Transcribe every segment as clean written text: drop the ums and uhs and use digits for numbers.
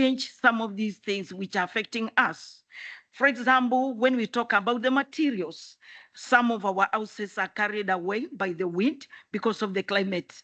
change some of these things which are affecting us. For example, when we talk about the materials, some of our houses are carried away by the wind because of the climate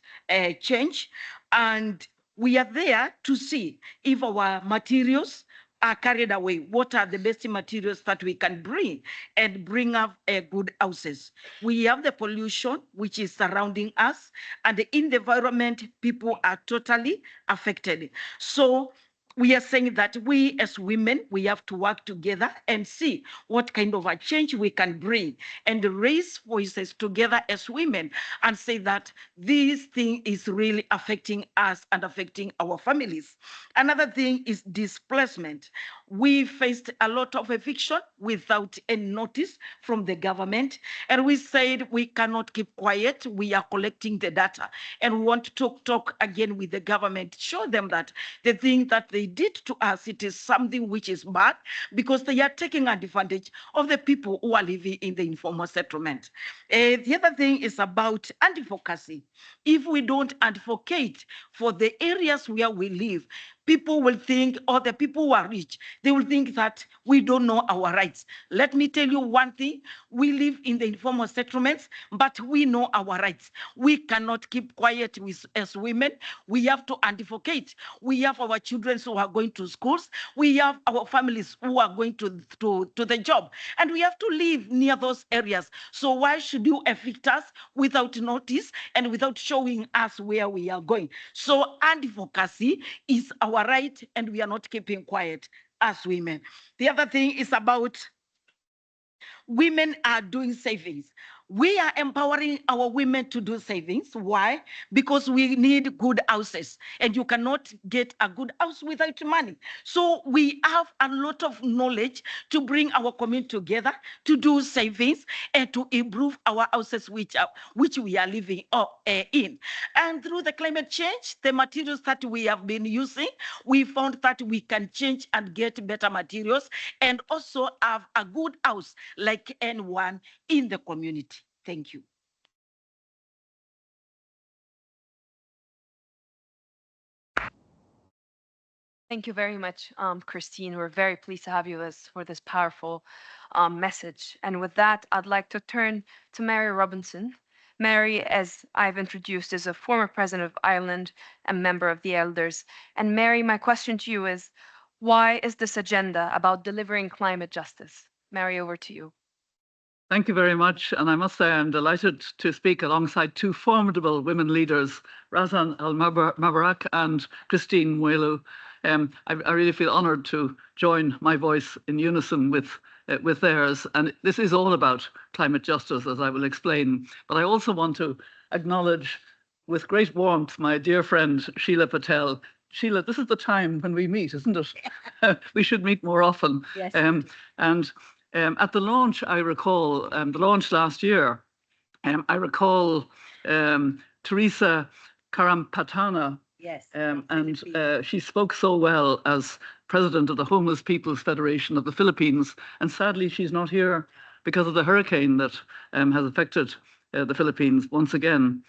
change. And we are there to see if our materials are carried away. What are the best materials that we can bring and bring up good houses? We have the pollution which is surrounding us, and in the environment, people are totally affected. So we are saying that we as women, we have to work together and see what kind of a change we can bring and raise voices together as women and say that this thing is really affecting us and affecting our families. Another thing is displacement. We faced a lot of eviction without any notice from the government, and we said we cannot keep quiet. We are collecting the data and we want to talk again with the government, show them that the thing that they did to us, it is something which is bad because they are taking advantage of the people who are living in the informal settlement. The other thing is about advocacy. If we don't advocate for the areas where we live, people will think, or the people who are rich, they will think that we don't know our rights. Let me tell you one thing, we live in the informal settlements, but we know our rights. We cannot keep quiet as women. We have to advocate. We have our children who are going to schools. We have our families who are going to the job. And we have to live near those areas. So why should you evict us without notice and without showing us where we are going? So advocacy is our right, and we are not keeping quiet as women. The other thing is about women are doing savings. We are empowering our women to do savings. Why? Because we need good houses, and you cannot get a good house without money. So we have a lot of knowledge to bring our community together to do savings and to improve our houses which we are living in. And through the climate change, the materials that we have been using, we found that we can change and get better materials and also have a good house like anyone in the community. Thank you. Thank you very much, Christine. We're very pleased to have you for this powerful message. And with that, I'd like to turn to Mary Robinson. Mary, as I've introduced, is a former president of Ireland and member of the Elders. And Mary, my question to you is, why is this agenda about delivering climate justice? Mary, over to you. Thank you very much. And I must say I'm delighted to speak alongside two formidable women leaders, Razan al Mubarak and Christine Mwelu. I really feel honoured to join my voice in unison with theirs. And this is all about climate justice, as I will explain. But I also want to acknowledge with great warmth my dear friend Sheila Patel. Sheila, this is the time when we meet, isn't it? We should meet more often. Yes. At the launch, I recall, the launch last year, I recall Teresa Karampatana. Yes. And she spoke so well as president of the Homeless People's Federation of the Philippines. And sadly, she's not here because of the hurricane that has affected the Philippines once again.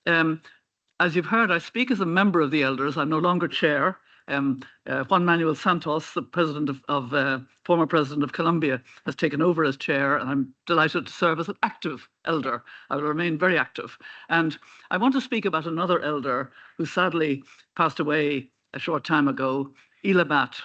As you've heard, I speak as a member of the Elders. I'm no longer chair. Juan Manuel Santos, the former president of Colombia, has taken over as chair, and I'm delighted to serve as an active elder. I will remain very active. And I want to speak about another elder who sadly passed away a short time ago, Ela Bat.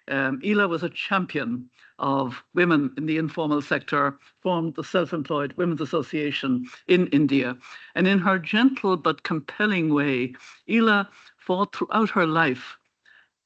Ela was a champion of women in the informal sector, formed the Self-Employed Women's Association in India. And in her gentle but compelling way, Ela fought throughout her life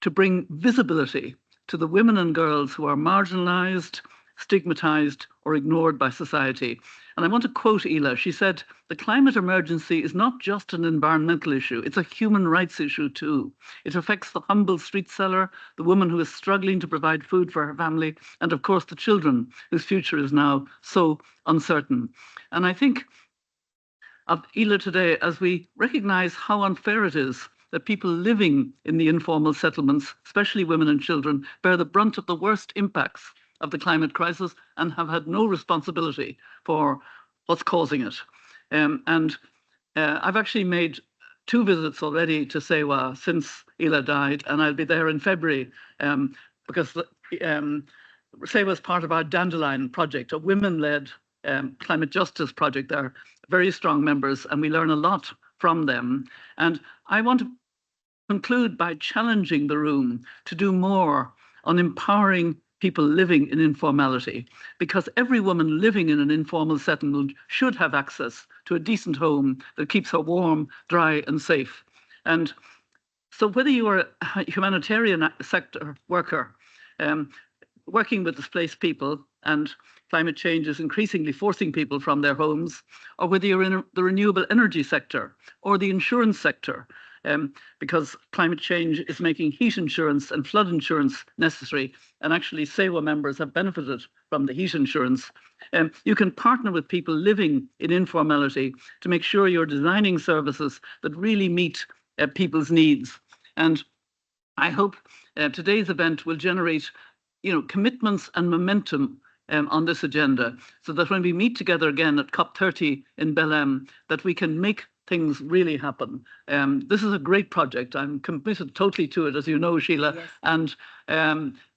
to bring visibility to the women and girls who are marginalized, stigmatized, or ignored by society. And I want to quote Ela. She said, "The climate emergency is not just an environmental issue, it's a human rights issue too. It affects the humble street seller, the woman who is struggling to provide food for her family, and of course the children whose future is now so uncertain." And I think of Ela today as we recognize how unfair it is that people living in the informal settlements, especially women and children, bear the brunt of the worst impacts of the climate crisis and have had no responsibility for what's causing it. I've actually made 2 visits already to Sewa since Ela died, and I'll be there in February because SEWA was part of our Dandelion project, a women-led climate justice project. They're very strong members, and we learn a lot from them. And I want to conclude by challenging the room to do more on empowering people living in informality, because every woman living in an informal settlement should have access to a decent home that keeps her warm, dry, and safe. And so whether you are a humanitarian sector worker, working with displaced people, and climate change is increasingly forcing people from their homes, or whether you're in the renewable energy sector or the insurance sector, because climate change is making heat insurance and flood insurance necessary, and actually SEWA members have benefited from the heat insurance. You can partner with people living in informality to make sure you're designing services that really meet people's needs. And I hope today's event will generate commitments and momentum on this agenda, so that when we meet together again at COP30 in Belém, that we can make things really happen. This is a great project. I'm committed totally to it, as you know, Sheila. Yes. And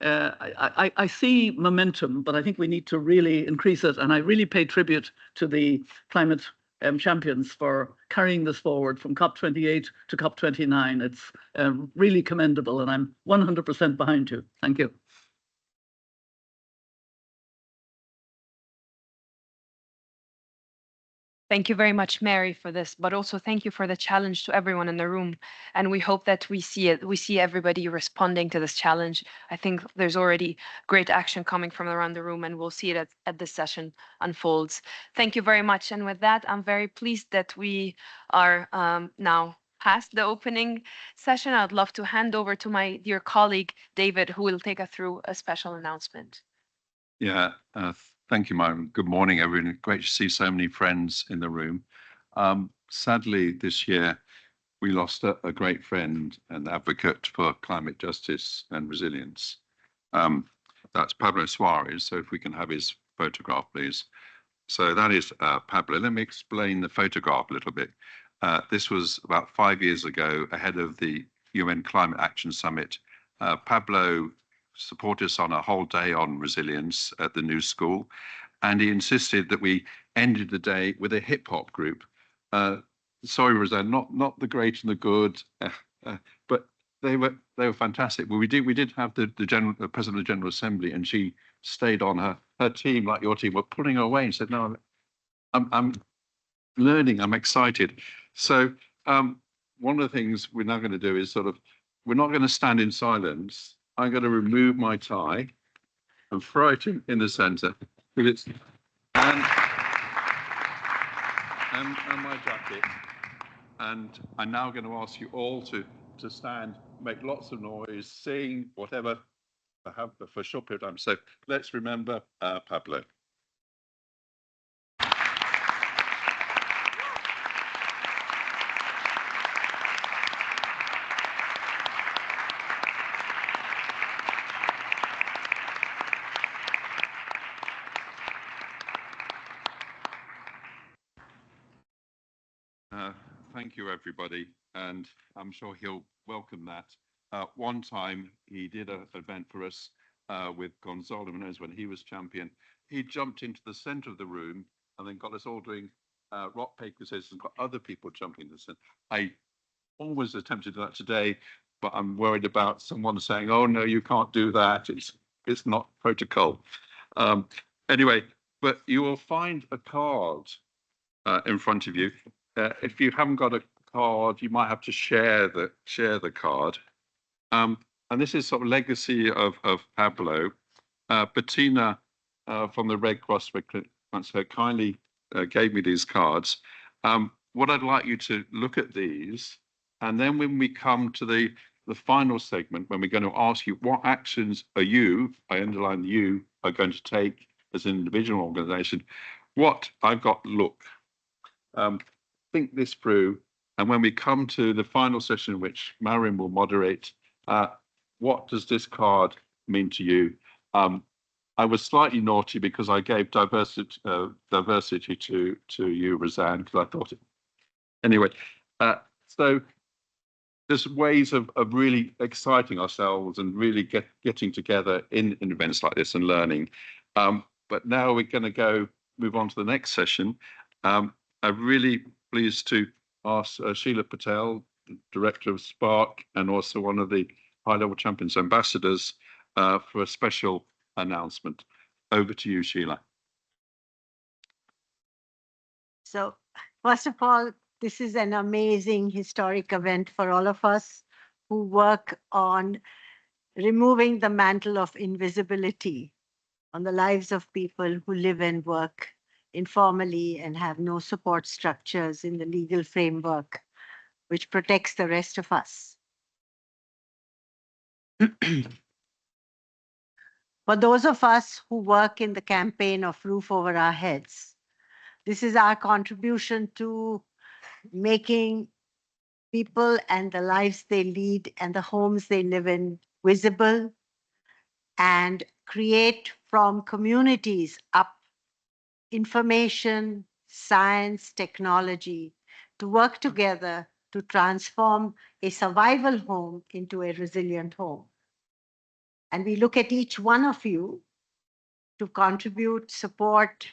I see momentum, but I think we need to really increase it. And I really pay tribute to the climate champions for carrying this forward from COP28 to COP29. It's really commendable, and I'm 100% behind you. Thank you. Thank you very much, Mary, for this, but also thank you for the challenge to everyone in the room. And we hope that we see everybody responding to this challenge. I think there's already great action coming from around the room, and we'll see it as this session unfolds. Thank you very much. And with that, I'm very pleased that we are now past the opening session. I'd love to hand over to my dear colleague, David, who will take us through a special announcement. Yeah, thank you, Myron. Good morning, everyone. Great to see so many friends in the room. Sadly, this year, we lost a great friend and advocate for climate justice and resilience. That's Pablo Suarez. So if we can have his photograph, please. So that is Pablo. Let me explain the photograph a little bit. This was about 5 years ago, ahead of the UN Climate Action Summit. Pablo supported us on a whole day on resilience at the New School, and he insisted that we ended the day with a hip hop group. Sorry, Razan, not the great and the good, but they were fantastic. Well, we did have the president of the General Assembly, and she stayed on. Her team, like your team, were pulling her away and said, "No, I'm learning. I'm excited." So one of the things we're now going to do is we're not going to stand in silence. I'm going to remove my tie and throw it in the center, and my jacket. And I'm now going to ask you all to stand, make lots of noise, sing, whatever I have for a short period of time. So let's remember Pablo. Thank you, everybody, and I'm sure he'll welcome that. One time he did an event for us with Gonzalo Munoz when he was champion. He jumped into the center of the room and then got us all doing rock, paper, scissors, and got other people jumping in the center. I always attempted to do that today, but I'm worried about someone saying, "Oh no, you can't do that. It's not protocol." Anyway, but you will find a card in front of you. If you haven't got a card, you might have to share the card. And this is sort of legacy of Pablo. Bettina from the Red Cross kindly gave me these cards. What I'd like you to look at these, and then when we come to the final segment, when we're going to ask you what actions are you, I underline you, are going to take as an individual organization, what I've got, look. Think this through, and when we come to the final session, which Marion will moderate, what does this card mean to you? I was slightly naughty because I gave diversity to you, Razan, because I thought it. Anyway, so there's ways of really exciting ourselves and really getting together in events like this and learning. But now we're going to move on to the next session. I'm really pleased to ask Sheila Patel, Director of Spark, and also one of the High Level Champions ambassadors, for a special announcement. Over to you, Sheila. So, first of all, this is an amazing historic event for all of us who work on removing the mantle of invisibility on the lives of people who live and work informally and have no support structures in the legal framework which protects the rest of us. For those of us who work in the campaign of Roof Over Our Heads, this is our contribution to making people and the lives they lead and the homes they live in visible, and create from communities up information, science, technology to work together to transform a survival home into a resilient home. And we look at each one of you to contribute, support,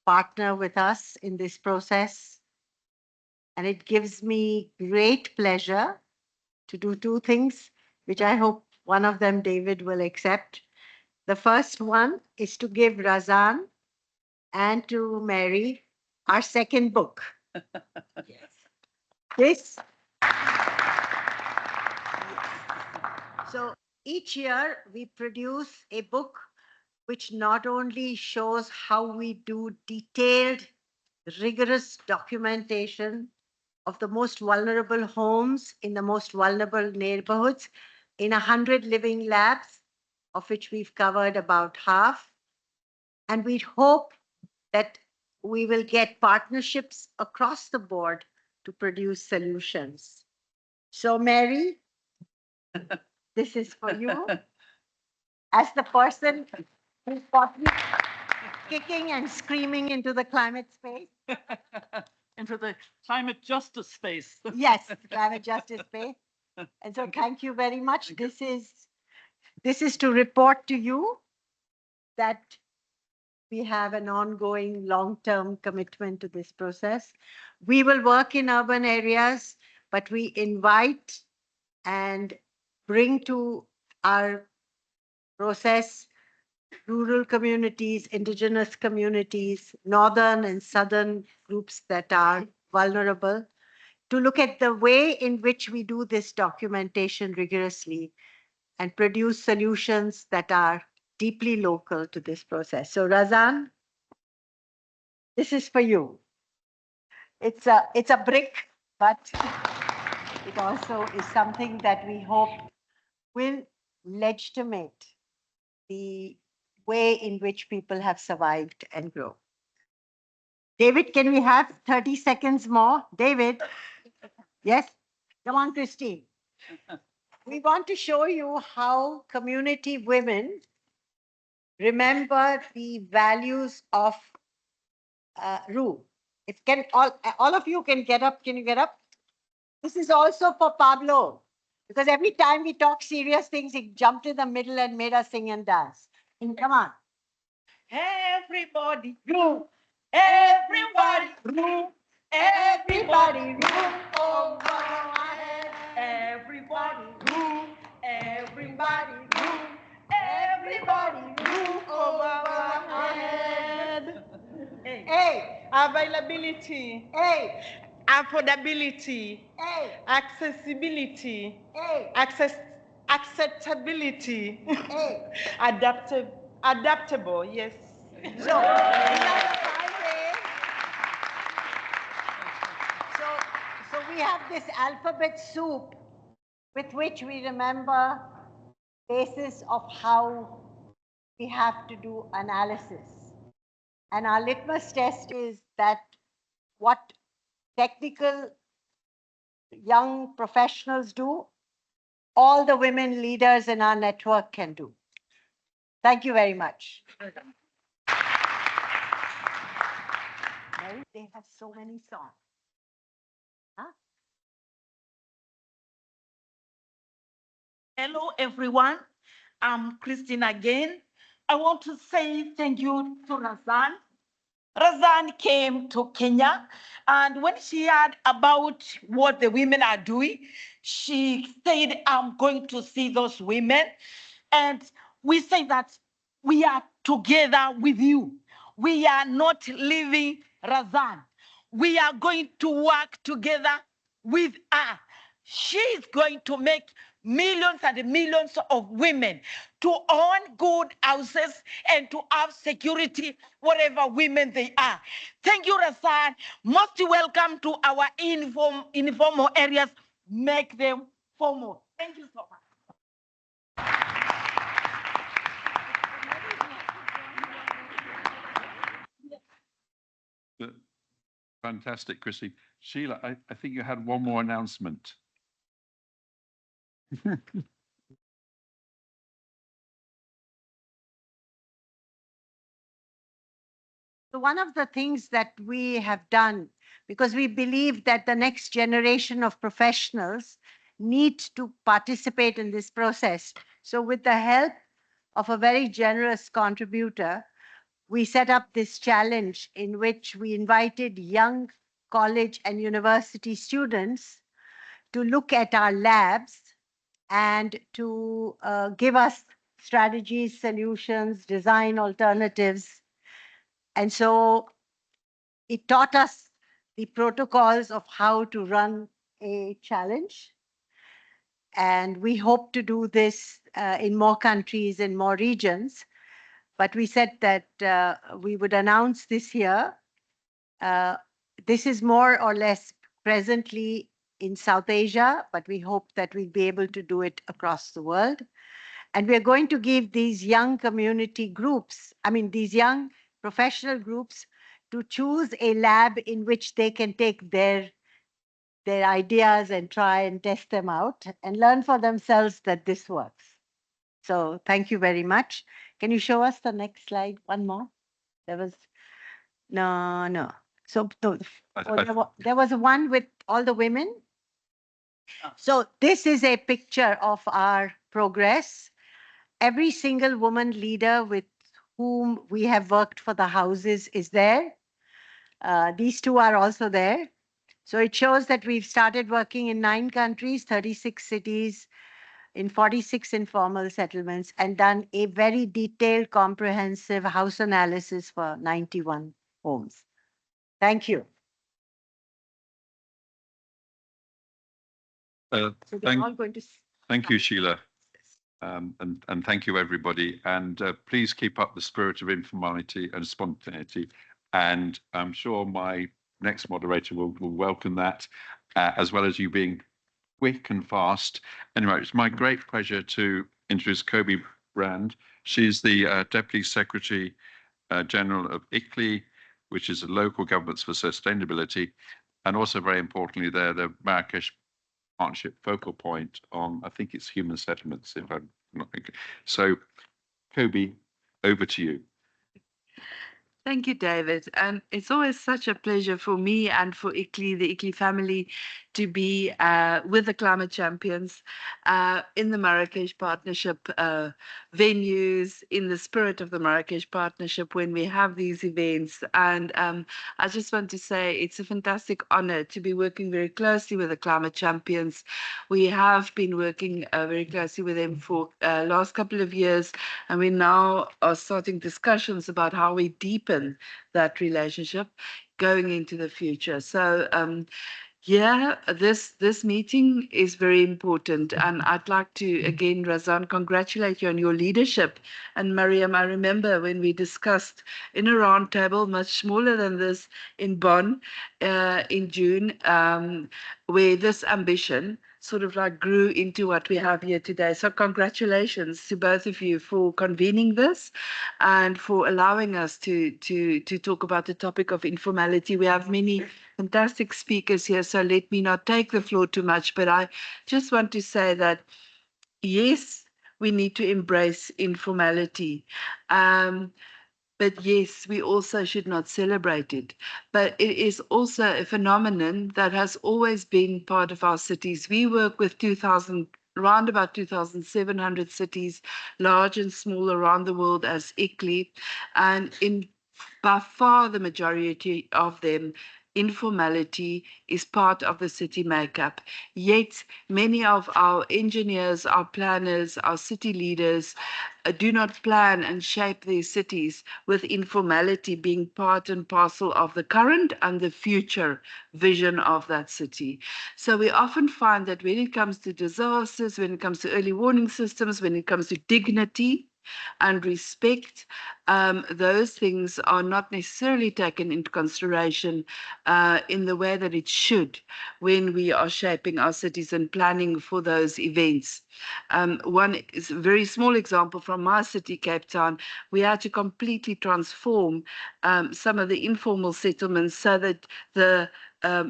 partner with us in this process. And it gives me great pleasure to do two things, which I hope one of them David will accept. The first one is to give Razan and to Mary our second book. Yes. This. So each year we produce a book which not only shows how we do detailed, rigorous documentation of the most vulnerable homes in the most vulnerable neighborhoods in 100 living labs, of which we've covered about half. And we hope that we will get partnerships across the board to produce solutions. So Mary, this is for you. As the person who's got me kicking and screaming into the climate space. Into the climate justice space. Yes, climate justice space. And so thank you very much. This is to report to you that we have an ongoing long-term commitment to this process. We will work in urban areas, but we invite and bring to our process rural communities, indigenous communities, northern and southern groups that are vulnerable, to look at the way in which we do this documentation rigorously and produce solutions that are deeply local to this process. So Razan, this is for you. It's a brick, but it also is something that we hope will legitimate the way in which people have survived and grown. David, can we have 30 seconds more? David, yes? Come on, Christine. We want to show you how community women remember the values of Ru. If can all of you can get up, can you get up? This is also for Pablo, because every time we talk serious things, he jumped in the middle and made us sing and dance. And come on. Everybody Ru, everybody Ru, everybody Ru over our head. Everybody Ru, everybody Ru, everybody Ru over our head. A. Availability, A. affordability, A. accessibility, A. acceptability, A. adaptable, yes. So these are the 5 A's. So we have this alphabet soup with which we remember basis of how we have to do analysis. And our litmus test is that what technical young professionals do, all the women leaders in our network can do. Thank you very much. They have so many songs. Huh? Hello, everyone. I'm Christine again. I want to say thank you to Razan. Razan came to Kenya, and when she heard about what the women are doing, she said, I'm going to see those women. And we say that we are together with you. We are not leaving Razan. We are going to work together with her. She is going to make millions and millions of women to own good houses and to have security wherever women they are. Thank you, Razan. Most welcome to our informal areas. Make them formal. Thank you so much. Fantastic, Chrissy. Sheila, I think you had one more announcement. So one of the things that we have done, because we believe that the next generation of professionals need to participate in this process. So with the help of a very generous contributor, we set up this challenge in which we invited young college and university students to look at our labs and to give us strategies, solutions, design alternatives. And so it taught us the protocols of how to run a challenge. And we hope to do this in more countries and more regions. But we said that we would announce this here. This is more or less presently in South Asia, but we hope that we'll be able to do it across the world. And we're going to give these young community groups, these young professional groups, to choose a lab in which they can take their ideas and try and test them out and learn for themselves that this works. So thank you very much. Can you show us the next slide? One more. No. So there was one with all the women. So this is a picture of our progress. Every single woman leader with whom we have worked for the houses is there. These two are also there. So it shows that we've started working in 9 countries, 36 cities, in 46 informal settlements, and done a very detailed, comprehensive house analysis for 91 homes. Thank you. So they're all going to. Thank you, Sheila. And thank you, everybody. And please keep up the spirit of informality and spontaneity. And I'm sure my next moderator will welcome that, as well as you being quick and fast. Anyway, it's my great pleasure to introduce Kobe Brand. She's the Deputy Secretary General of ICLEI, which is the Local Governments for Sustainability. And also, very importantly, they're the Marrakech Partnership focal point on, I think it's human settlements, if I'm not thinking. So, Kobe, over to you. Thank you, David. And it's always such a pleasure for me and for ICLEI, the ICLEI family, to be with the climate champions in the Marrakech Partnership venues, in the spirit of the Marrakech Partnership when we have these events. And I just want to say it's a fantastic honor to be working very closely with the climate champions. We have been working very closely with them for last couple of years, and we now are starting discussions about how we deepen that relationship going into the future. So yeah, this meeting is very important, and I'd like to again, Razan, congratulate you on your leadership. And Mariam, I remember when we discussed in a round table much smaller than this in Bonn in June, where this ambition sort of like grew into what we have here today. So congratulations to both of you for convening this and for allowing us to talk about the topic of informality. We have many fantastic speakers here, so let me not take the floor too much, but I just want to say that, yes, we need to embrace informality. But yes, we also should not celebrate it. But it is also a phenomenon that has always been part of our cities. We work with 2,000 around about 2,700 cities, large and small around the world as ICLEI. And by far the majority of them, informality is part of the city makeup. Yet many of our engineers, our planners, our city leaders do not plan and shape their cities with informality being part and parcel of the current and the future vision of that city. So we often find that when it comes to disasters, when it comes to early warning systems, when it comes to dignity, and respect, those things are not necessarily taken into consideration in the way that it should when we are shaping our cities and planning for those events. One is a very small example from my city, Cape Town. We had to completely transform some of the informal settlements so that the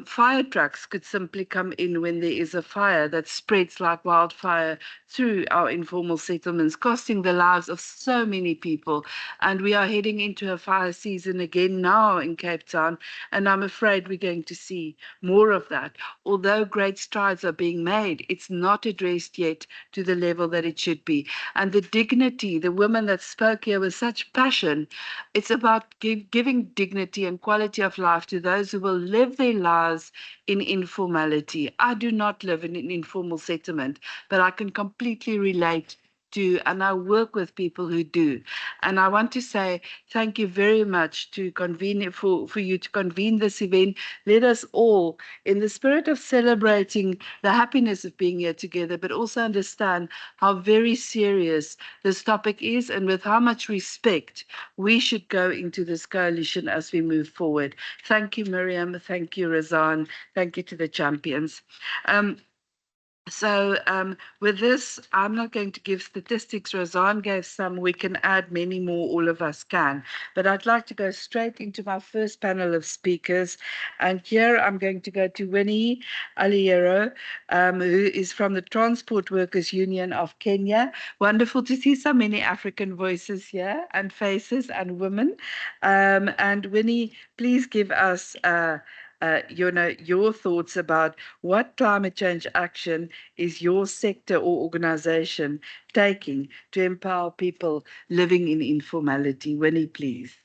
fire trucks could simply come in when there is a fire that spreads like wildfire through our informal settlements, costing the lives of so many people. And we are heading into a fire season again now in Cape Town, and I'm afraid we're going to see more of that. Although great strides are being made, it's not addressed yet to the level that it should be. And the dignity, the women that spoke here with such passion, it's about giving dignity and quality of life to those who will live their lives in informality. I do not live in an informal settlement, but I can completely relate to, and I work with people who do. And I want to say thank you very much to convene for you to convene this event. Let us all, in the spirit of celebrating the happiness of being here together, but also understand how very serious this topic is and with how much respect we should go into this coalition as we move forward. Thank you, Miriam. Thank you, Razan. Thank you to the champions. With this, I'm not going to give statistics. Razan gave some. We can add many more. All of us can. But I'd like to go straight into my first panel of speakers. And here I'm going to go to Winnie Aliero, who is from the Transport Workers Union of Kenya. Wonderful to see so many African voices here and faces and women. And Winnie, please give us your thoughts about what climate change action is your sector or organization taking to empower people living in informality. Winnie, please.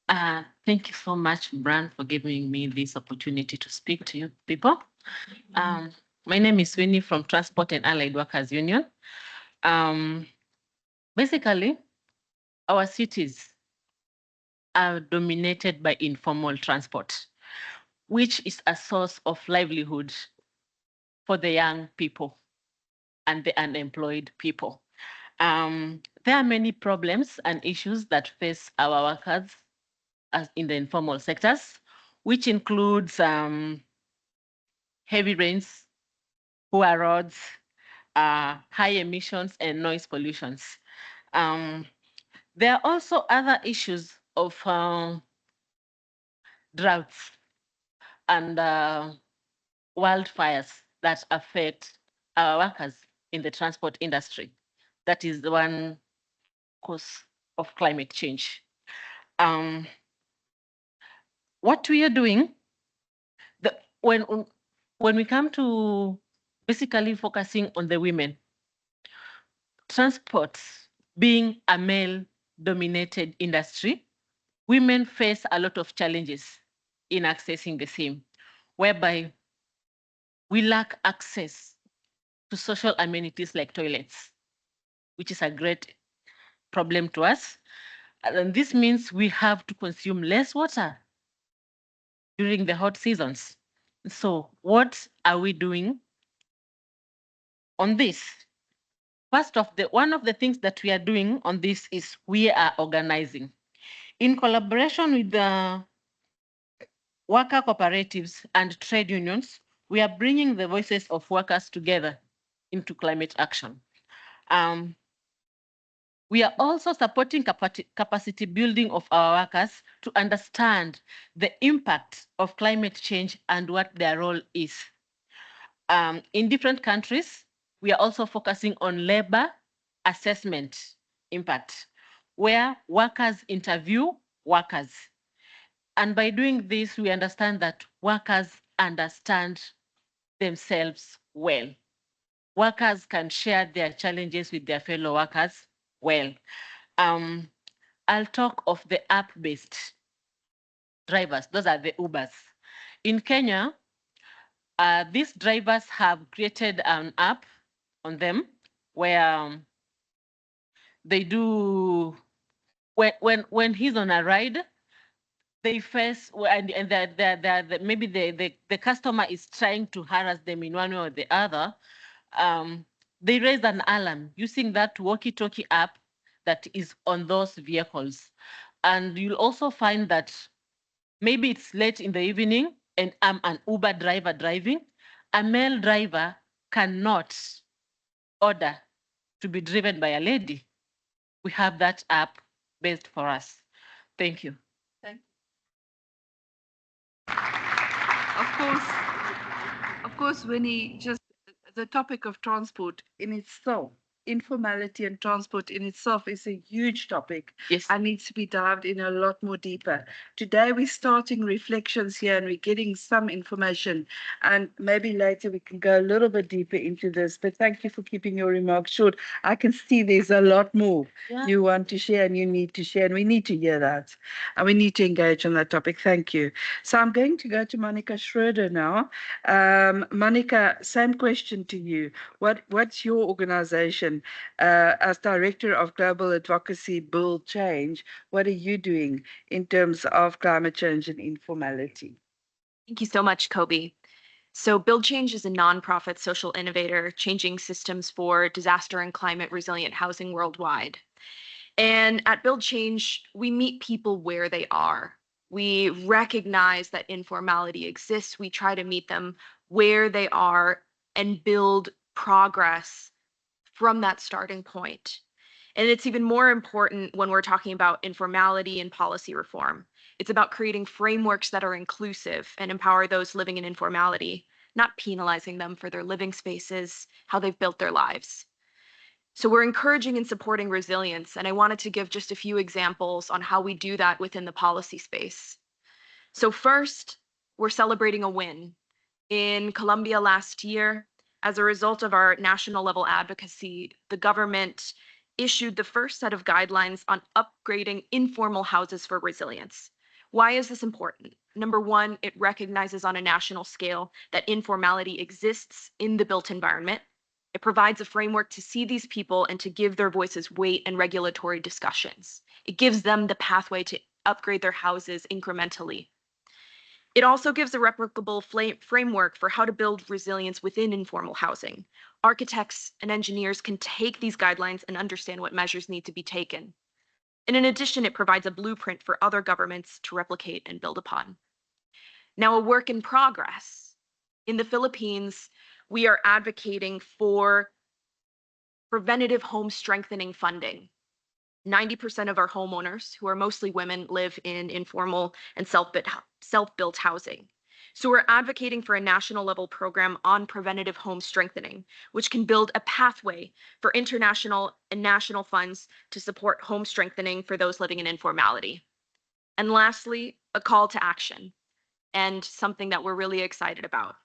Thank you so much, Bran, for giving me this opportunity to speak to you people. My name is Winnie from Transport and Allied Workers Union. Basically, our cities are dominated by informal transport, which is a source of livelihood for the young people and the unemployed people. There are many problems and issues that face our workers as in the informal sectors, which includes heavy rains, poor roads, high emissions, and noise pollutions. There are also other issues of droughts and wildfires that affect our workers in the transport industry. That is the one cause of climate change. What we are doing, when we come to basically focusing on the women, transport being a male-dominated industry, women face a lot of challenges in accessing the same, whereby we lack access to social amenities like toilets, which is a great problem to us. And this means we have to consume less water during the hot seasons. So what are we doing on this? One of the things that we are doing on this is we are organizing. In collaboration with the worker cooperatives and trade unions, we are bringing the voices of workers together into climate action. We are also supporting capacity building of our workers to understand the impact of climate change and what their role is. In different countries, we are also focusing on labor assessment impact, where workers interview workers. And by doing this, we understand that workers understand themselves well. Workers can share their challenges with their fellow workers well. I'll talk of the app-based drivers. Those are the Ubers. In Kenya, these drivers have created an app on them where they do, when he's on a ride, they face, and maybe the customer is trying to harass them in one way or the other, they raise an alarm using that walkie-talkie app that is on those vehicles. And you'll also find that maybe it's late in the evening and I'm an Uber driver driving. A male driver cannot order to be driven by a lady. We have that app based for us. Thank you. Of course, Winnie, just the topic of transport in itself, informality and transport in itself is a huge topic. Yes. And needs to be dived in a lot more deeper. Today we're starting reflections here and we're getting some information, and maybe later we can go a little bit deeper into this. But thank you for keeping your remarks short. I can see there's a lot more you want to share and you need to share, and we need to hear that. And we need to engage on that topic. Thank you. So I'm going to go to Monica Schroeder now. Monica, same question to you. What's your organization as Director of Global Advocacy Build Change? What are you doing in terms of climate change and informality? Thank you so much, Kobe. So Build Change is a nonprofit social innovator changing systems for disaster and climate resilient housing worldwide. And at Build Change, we meet people where they are. We recognize that informality exists. We try to meet them where they are and build progress from that starting point. And it's even more important when we're talking about informality and policy reform. It's about creating frameworks that are inclusive and empower those living in informality, not penalizing them for their living spaces, how they've built their lives. So we're encouraging and supporting resilience, and I wanted to give just a few examples on how we do that within the policy space. So first, we're celebrating a win. In Colombia last year, as a result of our national level advocacy, the government issued the first set of guidelines on upgrading informal houses for resilience. Why is this important? Number one, it recognizes on a national scale that informality exists in the built environment. It provides a framework to see these people and to give their voices weight and regulatory discussions. It gives them the pathway to upgrade their houses incrementally. It also gives a replicable framework for how to build resilience within informal housing. Architects and engineers can take these guidelines and understand what measures need to be taken. And in addition, it provides a blueprint for other governments to replicate and build upon. Now, a work in progress. In the Philippines, we are advocating for preventative home strengthening funding. 90% of our homeowners, who are mostly women, live in informal and self-built housing. So we're advocating for a national level program on preventative home strengthening, which can build a pathway for international and national funds to support home strengthening for those living in informality. And lastly, a call to action, and something that we're really excited about.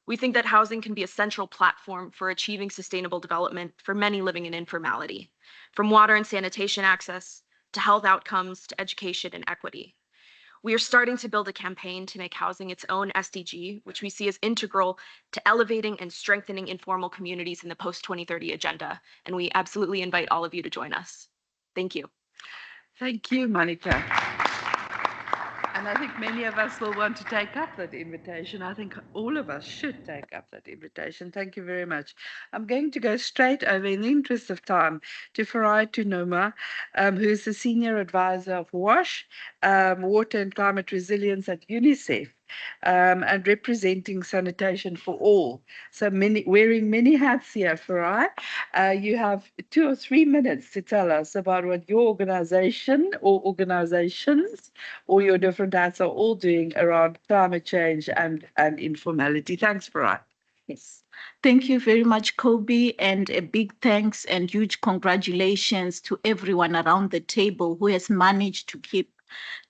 We think that housing can be a central platform for achieving sustainable development for many living in informality, from water and sanitation access to health outcomes to education and equity. We are starting to build a campaign to make housing its own SDG, which we see as integral to elevating and strengthening informal communities in the post-2030 agenda. And we absolutely invite all of you to join us. Thank you. Thank you, Monica. And I think many of us will want to take up that invitation. I think all of us should take up that invitation. Thank you very much. I'm going to go straight over, in the interest of time, to Farai Tunoma, who is the Senior Advisor of WASH, Water and Climate Resilience at UNICEF. And representing sanitation for all. So wearing many hats here, Farai. You have 2 or 3 minutes to tell us about what your organization or organizations or your different hats are all doing around climate change and informality. Thanks, Farai. Yes. Thank you very much, Kobe, and a big thanks and huge congratulations to everyone around the table who has managed to keep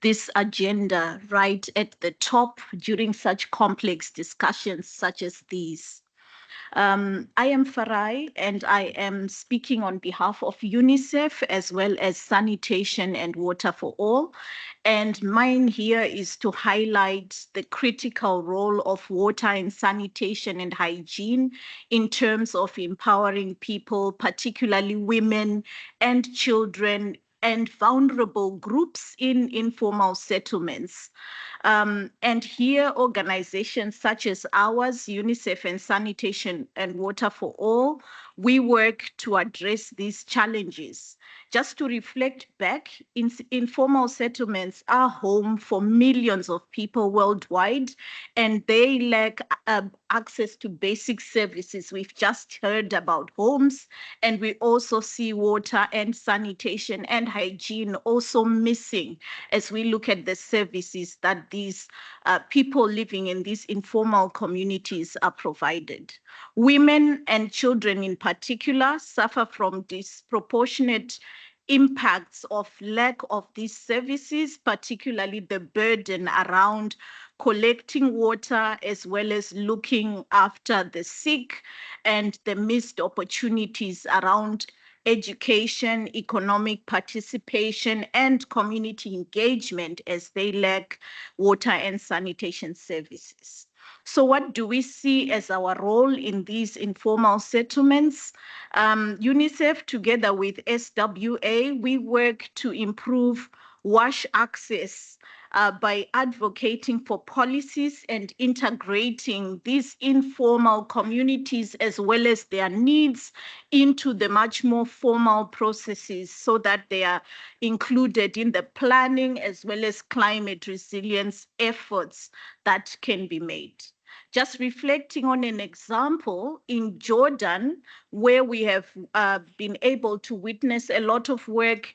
this agenda right at the top during such complex discussions such as these. I am Farai, and I am speaking on behalf of UNICEF as well as Sanitation and Water for All. And mine here is to highlight the critical role of water and sanitation and hygiene in terms of empowering people, particularly women and children and vulnerable groups in informal settlements. And here, organizations such as ours, UNICEF and Sanitation and Water for All, we work to address these challenges. Just to reflect back, informal settlements are home for millions of people worldwide, and they lack access to basic services. We've just heard about homes, and we also see water and sanitation and hygiene also missing as we look at the services that these people living in these informal communities are provided. Women and children in particular suffer from disproportionate impacts of lack of these services, particularly the burden around collecting water as well as looking after the sick and the missed opportunities around education, economic participation, and community engagement as they lack water and sanitation services. So what do we see as our role in these informal settlements? UNICEF, together with SWA, we work to improve WASH access by advocating for policies and integrating these informal communities as well as their needs into the much more formal processes so that they are included in the planning as well as climate resilience efforts that can be made. Just reflecting on an example in Jordan, where we have been able to witness a lot of work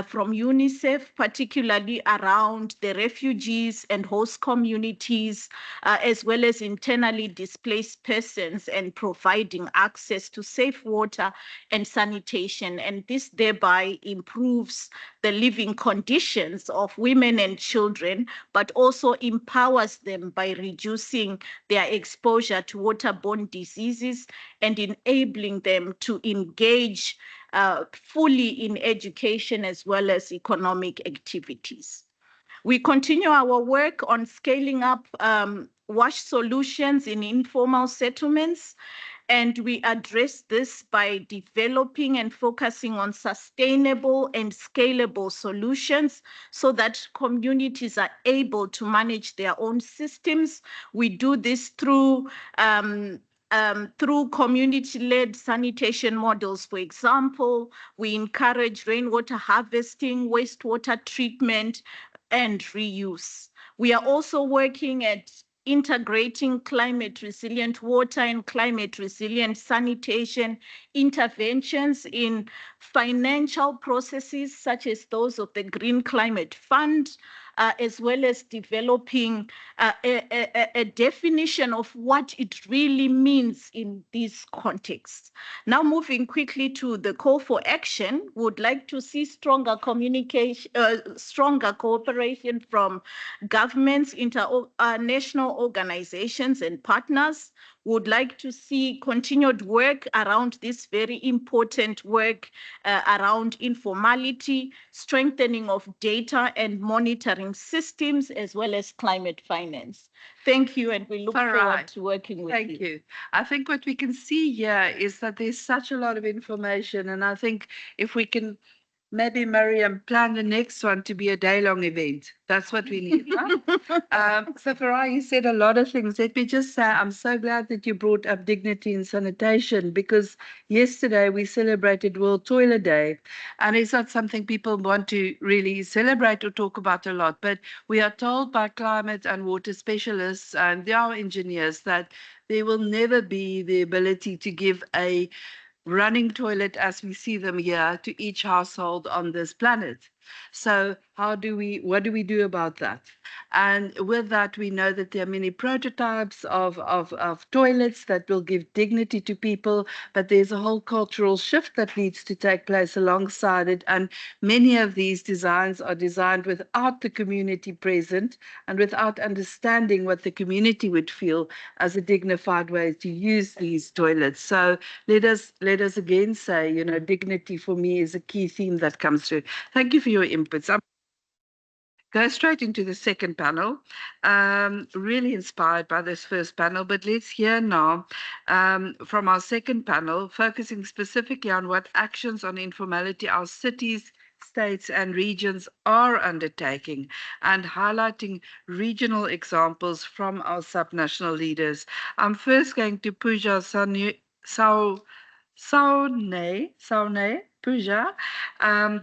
from UNICEF, particularly around the refugees and host communities, as well as internally displaced persons, and providing access to safe water and sanitation. And this thereby improves the living conditions of women and children, but also empowers them by reducing their exposure to waterborne diseases and enabling them to engage fully in education as well as economic activities. We continue our work on scaling up WASH solutions in informal settlements, and we address this by developing and focusing on sustainable and scalable solutions so that communities are able to manage their own systems. We do this through community-led sanitation models. For example, we encourage rainwater harvesting, wastewater treatment, and reuse. We are also working at integrating climate resilient water and climate resilient sanitation interventions in financial processes such as those of the Green Climate Fund, as well as developing a definition of what it really means in these contexts. Now, moving quickly to the call for action, would like to see stronger communication, stronger cooperation from governments, international organizations and partners. Would like to see continued work around this very important work around informality, strengthening of data and monitoring systems, as well as climate finance. Thank you, and we look forward to working with you. Thank you. I think what we can see here is that there's such a lot of information, and I think if we can maybe, Miriam, plan the next one to be a day-long event. That's what we need, right? So Farai, you said a lot of things. Let me just say, I'm so glad that you brought up dignity in sanitation, because yesterday we celebrated World Toilet Day, and it's not something people want to really celebrate or talk about a lot, but we are told by climate and water specialists and our engineers that there will never be the ability to give a running toilet as we see them here to each household on this planet. So what do we do about that? And with that, we know that there are many prototypes of toilets that will give dignity to people, but there's a whole cultural shift that needs to take place alongside it. And many of these designs are designed without the community present and without understanding what the community would feel as a dignified way to use these toilets. So let us again say, you know, dignity for me is a key theme that comes through. Thank you for your inputs. I'm go straight into the second panel. Really inspired by this first panel, but let's hear now from our second panel, focusing specifically on what actions on informality our cities, states and regions are undertaking and highlighting regional examples from our subnational leaders. I'm first going to Pooja Saune Pooja,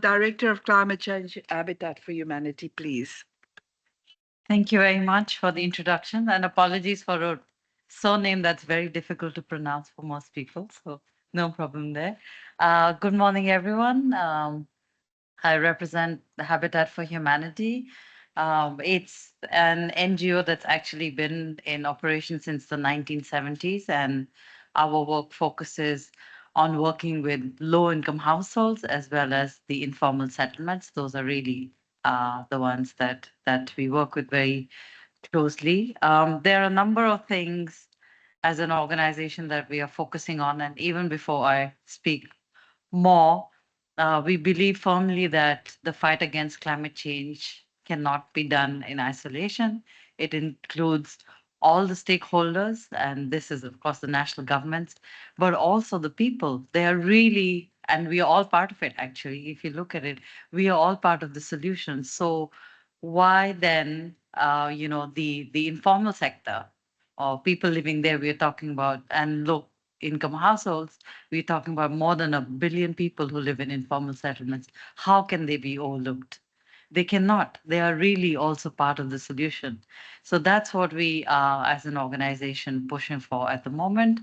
Director of Climate Change Habitat for Humanity, please. Thank you very much for the introduction, and apologies for a surname that's very difficult to pronounce for most people, so no problem there. Good morning, everyone. I represent the Habitat for Humanity. It's an NGO that's actually been in operation since the 1970s, and our work focuses on working with low-income households as well as the informal settlements. Those are really the ones that we work with very closely. There are a number of things as an organization that we are focusing on, and even before I speak more, we believe firmly that the fight against climate change cannot be done in isolation. It includes all the stakeholders, and this is, of course, the national governments, but also the people. They are really, and we are all part of it, actually. If you look at it, we are all part of the solution. So why then, the informal sector or people living there, we're talking about, and low income households, we're talking about more than 1 billion people who live in informal settlements. How can they be overlooked? They cannot. They are really also part of the solution. So that's what we are, as an organization, pushing for at the moment.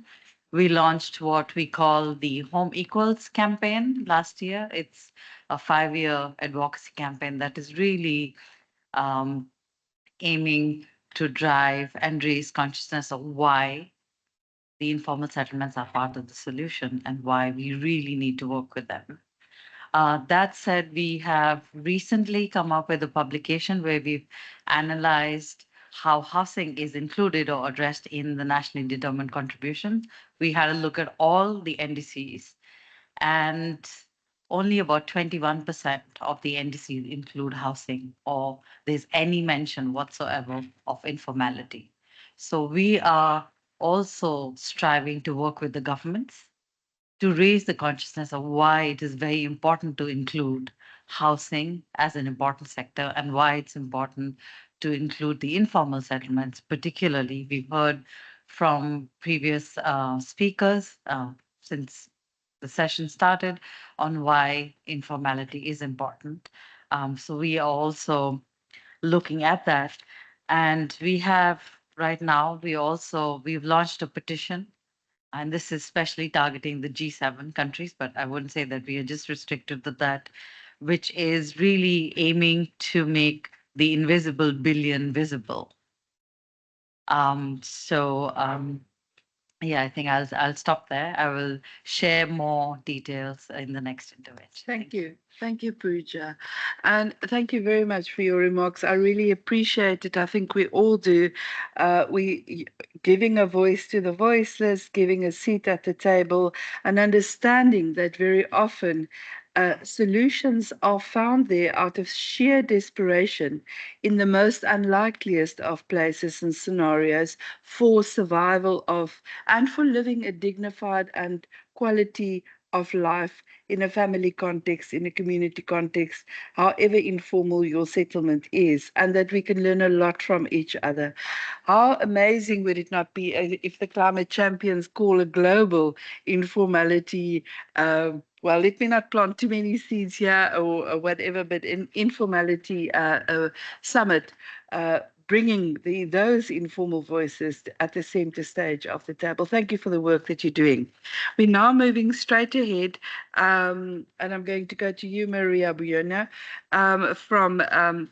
We launched what we call the Home Equals campaign last year. It's a 5-year advocacy campaign that is really aiming to drive and raise consciousness of why the informal settlements are part of the solution and why we really need to work with them. That said, we have recently come up with a publication where we've analyzed how housing is included or addressed in the nationally determined contribution. We had a look at all the NDCs, and only about 21% of the NDCs include housing, or there's any mention whatsoever of informality. So we are also striving to work with the governments to raise the consciousness of why it is very important to include housing as an important sector and why it's important to include the informal settlements. Particularly, we've heard from previous speakers since the session started on why informality is important. So we are also looking at that. And we have right now, we've launched a petition, and this is especially targeting the G7 countries, but I wouldn't say that we are just restricted to that, which is really aiming to make the invisible billion visible. Yeah, I think I'll stop there. I will share more details in the next intervention. Thank you. Thank you, Pooja. And thank you very much for your remarks. I really appreciate it. I think we all do. We giving a voice to the voiceless, giving a seat at the table, and understanding that very often solutions are found there out of sheer desperation in the most unlikeliest of places and scenarios for survival of and for living a dignified and quality of life in a family context, in a community context, however informal your settlement is, and that we can learn a lot from each other. How amazing would it not be if the climate champions call a global informality well, let me not plant too many seeds here or whatever, but in informality summit bringing those informal voices at the center stage of the table. Thank you for the work that you're doing. We're now moving straight ahead, and I'm going to go to you, Maria Buena, from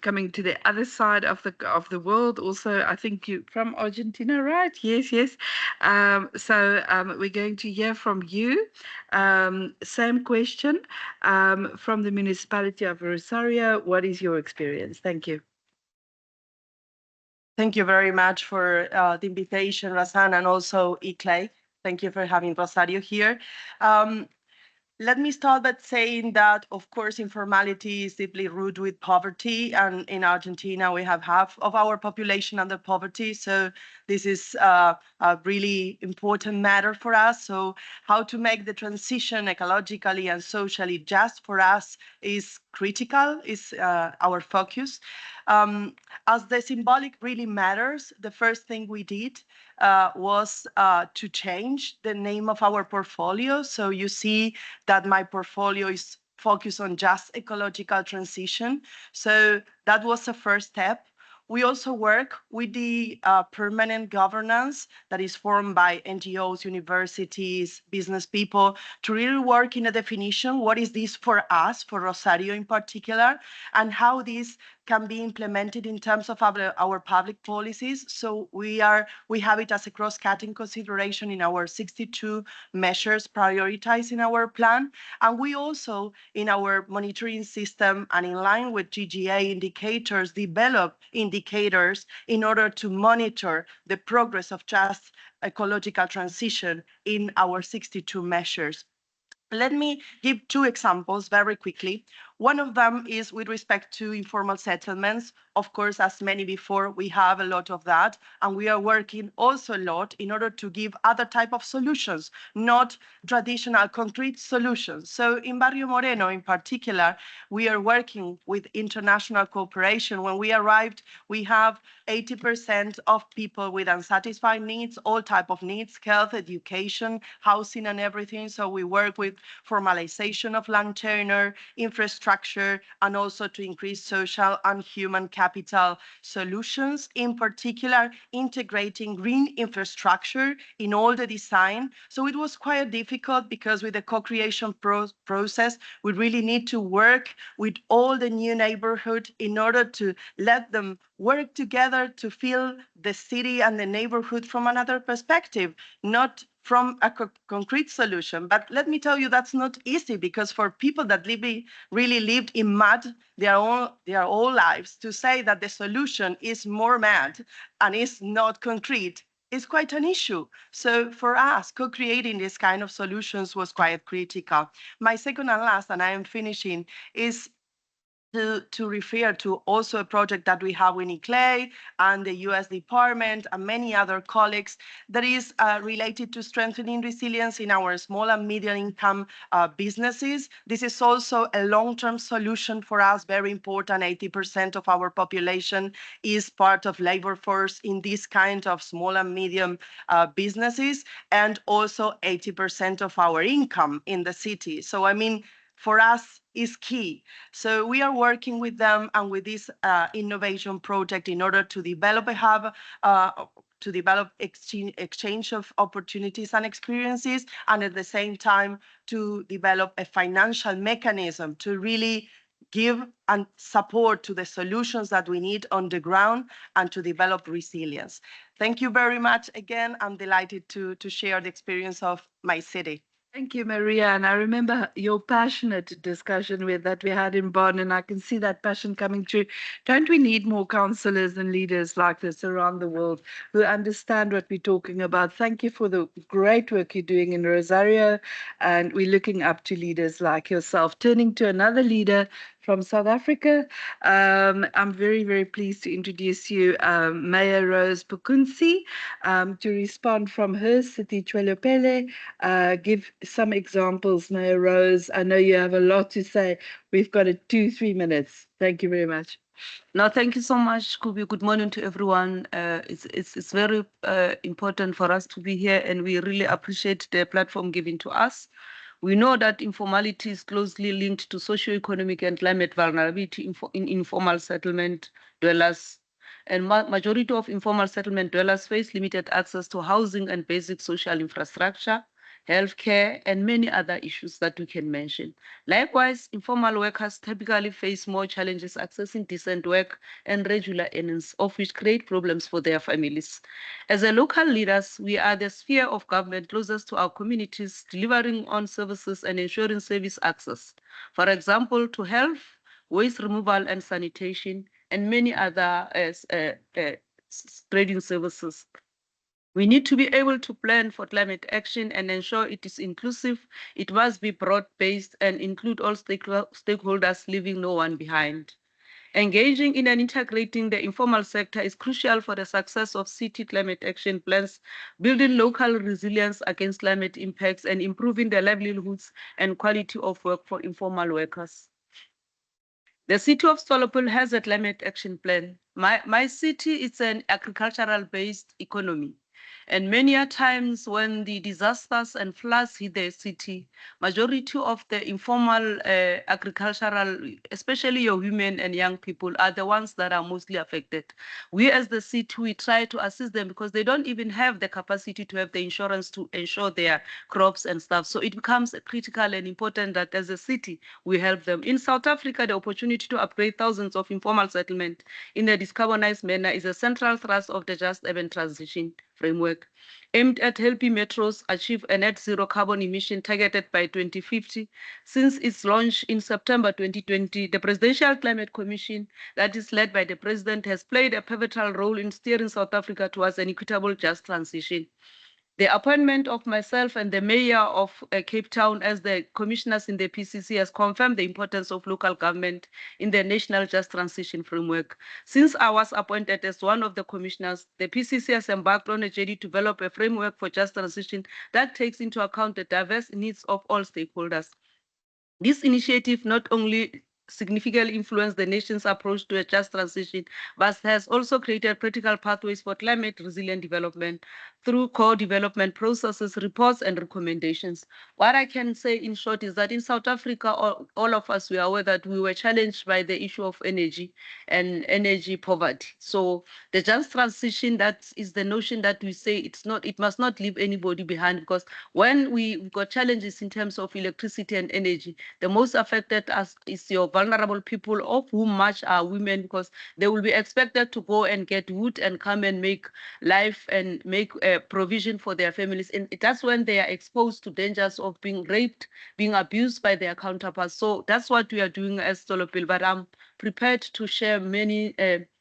coming to the other side of the world. Also, I think you from Argentina, right? Yes, yes. We're going to hear from you. Same question from the municipality of Rosario. What is your experience? Thank you. Thank you very much for the invitation, Razan, and also Iclay. Thank you for having Rosario here. Let me start by saying that, of course, informality is deeply rooted with poverty. And in Argentina, we have half of our population under poverty. So this is a really important matter for us. So how to make the transition ecologically and socially just for us is critical, is our focus. As the symbolic really matters, the first thing we did was to change the name of our portfolio. So you see that my portfolio is focused on just ecological transition. So that was the first step. We also work with the permanent governance that is formed by NGOs, universities, business people, to really work in a definition, what is this for us, for Rosario in particular, and how this can be implemented in terms of our public policies. So we have it as a cross-cutting consideration in our 62 measures prioritized in our plan. And we also, in our monitoring system and in line with GGA indicators, develop indicators in order to monitor the progress of just ecological transition in our 62 measures. Let me give two examples very quickly. One of them is with respect to informal settlements. Of course, as many before, we have a lot of that, and we are working also a lot in order to give other type of solutions, not traditional concrete solutions. So in Barrio Moreno in particular, we are working with international cooperation. When we arrived, we have 80% of people with unsatisfied needs, all type of needs, health, education, housing, and everything. So we work with formalization of land tenure, infrastructure, and also to increase social and human capital solutions, in particular integrating green infrastructure in all the design. So it was quite difficult because with the co-creation process, we really need to work with all the new neighborhood in order to let them work together to feel the city and the neighborhood from another perspective, not from a concrete solution. But let me tell you, that's not easy, because for people that really lived in mud their whole lives, to say that the solution is more mud and is not concrete is quite an issue. So for us, co-creating this kind of solutions was quite critical. My second and last, and I am finishing, is to refer to also a project that we have in ICLEI and the US Department and many other colleagues that is related to strengthening resilience in our small and medium income businesses. This is also a long-term solution for us, very important. 80% of our population is part of labor force in this kind of small and medium businesses, and also 80% of our income in the city. So I mean, for us is key. So we are working with them and with this innovation project in order to develop a hub, to develop exchange of opportunities and experiences, and at the same time to develop a financial mechanism to really give and support to the solutions that we need on the ground and to develop resilience. Thank you very much again. I'm delighted to share the experience of my city. Thank you, Maria. And I remember your passionate discussion that we had in Bonn, and I can see that passion coming through. Don't we need more counselors and leaders like this around the world who understand what we're talking about? Thank you for the great work you're doing in Rosario, and we're looking up to leaders like yourself. Turning to another leader from South Africa, I'm very, very pleased to introduce you Mayor Rose Pukunsi to respond from her city, Chwelopele. Give some examples, Mayor Rose. I know you have a lot to say. We've got 2-3 minutes. Thank you very much. No, thank you so much, Kubi. Good morning to everyone. It's very important for us to be here, and we really appreciate the platform given to us. We know that informality is closely linked to socio-economic and climate vulnerability in informal settlement dwellers. and majority of informal settlement dwellers face limited access to housing and basic social infrastructure, healthcare, and many other issues that we can mention. Likewise, informal workers typically face more challenges accessing decent work and regular earnings, of which create problems for their families. As a local leaders, we are the sphere of government closest to our communities, delivering on services and ensuring service access. For example, to health, waste removal and sanitation, and many other trading services. We need to be able to plan for climate action and ensure it is inclusive. It must be broad-based and include all stakeholders, leaving no one behind. Engaging in and integrating the informal sector is crucial for the success of city climate action plans, building local resilience against climate impacts, and improving the livelihoods and quality of work for informal workers. The city of Solopol has a climate action plan. My city is an agricultural-based economy. And many a times when the disasters and floods hit the city, majority of the informal agricultural, especially your women and young people, are the ones that are mostly affected. We as the city, we try to assist them because they don't even have the capacity to have the insurance to insure their crops and stuff. So it becomes critical and important that as a city, we help them. In South Africa, the opportunity to upgrade thousands of informal settlements in a decarbonized manner is a central thrust of the Just Urban Transition framework, aimed at helping metros achieve a net zero carbon emission targeted by 2050. Since its launch in September 2020, the Presidential Climate Commission, that is led by the President, has played a pivotal role in steering South Africa towards an equitable, just transition. The appointment of myself and the mayor of Cape Town as the commissioners in the PCC has confirmed the importance of local government in the National Just Transition Framework. Since I was appointed as one of the commissioners, the PCC has embarked on a journey to develop a framework for just transition that takes into account the diverse needs of all stakeholders. This initiative not only significantly influenced the nation's approach to a just transition, but has also created practical pathways for climate resilient development through core development processes, reports, and recommendations. What I can say in short is that in South Africa, all of us were aware that we were challenged by the issue of energy and energy poverty. So the just transition, that is the notion that we say it must not leave anybody behind, because when we've got challenges in terms of electricity and energy, the most affected is your vulnerable people, of whom much are women, because they will be expected to go and get wood and come and make life and make provision for their families. And that's when they are exposed to dangers of being raped, being abused by their counterparts. So that's what we are doing as Solopil, but I'm prepared to share many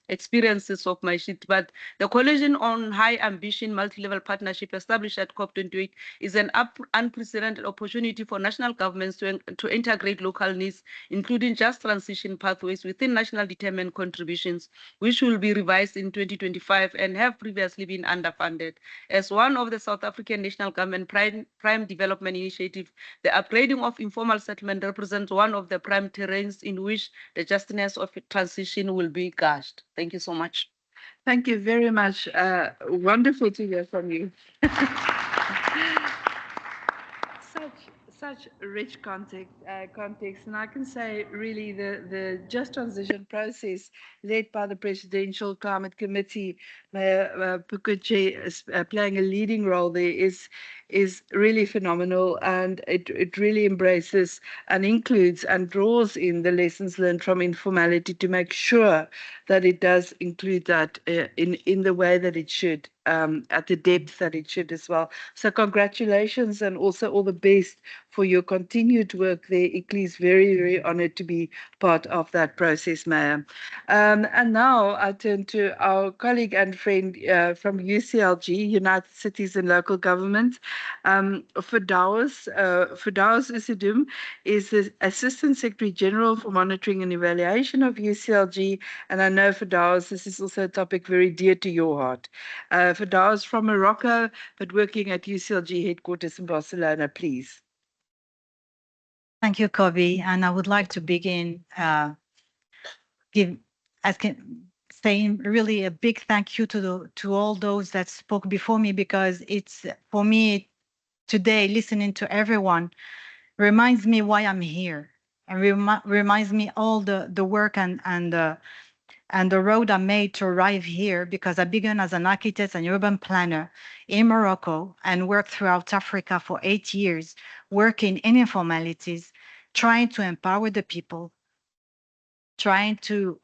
experiences of my shit. But the Coalition on High Ambition Multi-Level Partnership established at COP28 is an unprecedented opportunity for national governments to integrate local needs, including just transition pathways within national determined contributions, which will be revised in 2025 and have previously been underfunded. As one of the South African national government prime development initiative, the upgrading of informal settlement represents one of the prime terrains in which the justness of transition will be gauged. Thank you so much. Thank you very much. Wonderful to hear from you. Such rich context, and I can say really the just transition process led by the Presidential Climate Committee, Mayor Pukuche is playing a leading role there, is really phenomenal, and it really embraces and includes and draws in the lessons learned from informality to make sure that it does include that in the way that it should, at the depth that it should as well. So congratulations, and also all the best for your continued work there. ICLEI is very, very honored to be part of that process, Mayor. And now I turn to our colleague and friend from UCLG, United Cities and Local Government. Firdaus Usidum is the Assistant Secretary General for Monitoring and Evaluation of UCLG. And I know, Firdaus, this is also a topic very dear to your heart. Firdaus from Morocco, but working at UCLG headquarters in Barcelona, please. Thank you, Kobe. And I would like to begin saying really a big thank you to all those that spoke before me, because it's, for me today, listening to everyone reminds me why I'm here, and reminds me all the work and and the road I made to arrive here, because I began as an architect and urban planner in Morocco and worked throughout Africa for 8 years, working in informalities, trying to empower the people, trying to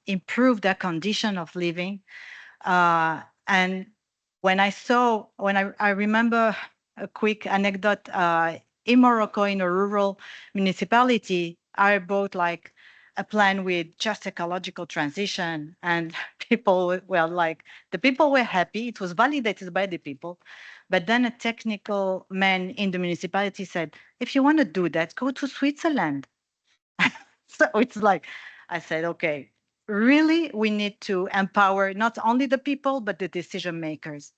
improve their condition of living. And when I remember a quick anecdote, in Morocco, in a rural municipality, I bought like a plan with just ecological transition, and people were like, the people were happy. It was validated by the people. But then a technical man in the municipality said, if you want to do that, go to Switzerland. So it's like, I said, okay, really, we need to empower not only the people, but the decision makers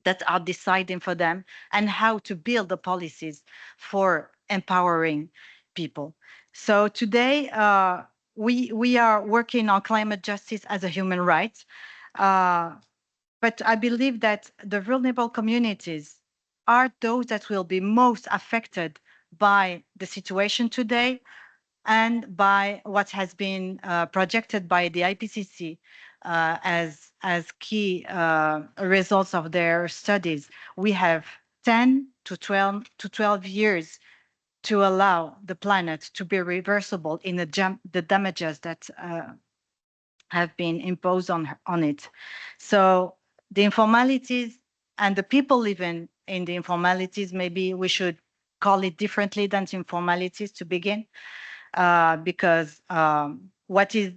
that are deciding for them and how to build the policies for empowering people. So today, we are working on climate justice as a human right. But I believe that the vulnerable communities are those that will be most affected by the situation today and by what has been projected by the IPCC as key results of their studies. We have 10 to 12 years to allow the planet to be reversible in the damages that have been imposed on it. So the informalities and the people living in the informalities, maybe we should call it differently than informalities to begin. Because what is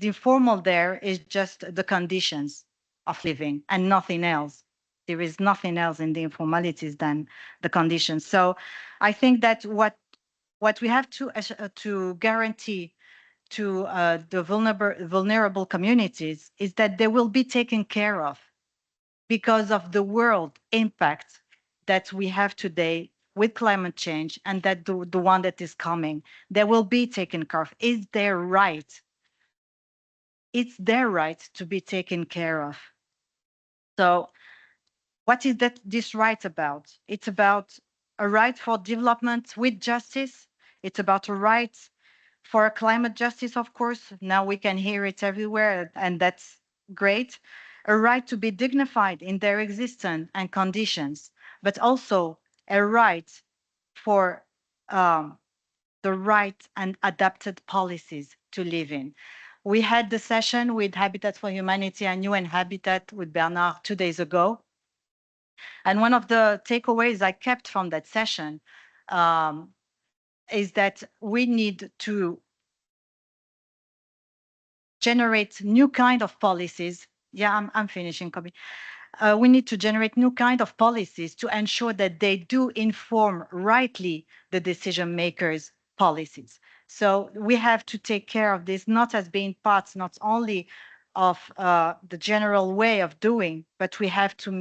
informal there is just the conditions of living and nothing else. There is nothing else in the informalities than the conditions. So I think that what we have to guarantee to the vulnerable communities is that they will be taken care of because of the world impact that we have today with climate change, and that the one that is coming, they will be taken care of. It's their right. It's their right to be taken care of. So what is this right about? It's about a right for development with justice. It's about a right for climate justice, of course. Now we can hear it everywhere, and that's great. A right to be dignified in their existence and conditions, but also a right for the right and adapted policies to live in. We had the session with Habitat for Humanity and UN Habitat with Bernard 2 days ago. And one of the takeaways I kept from that session is that we need to generate new kind of policies. Yeah, I'm finishing, Kobe. We need to generate new kind of policies to ensure that they do inform rightly the decision makers' policies. So we have to take care of this, not as being parts, not only of the general way of doing, but we have to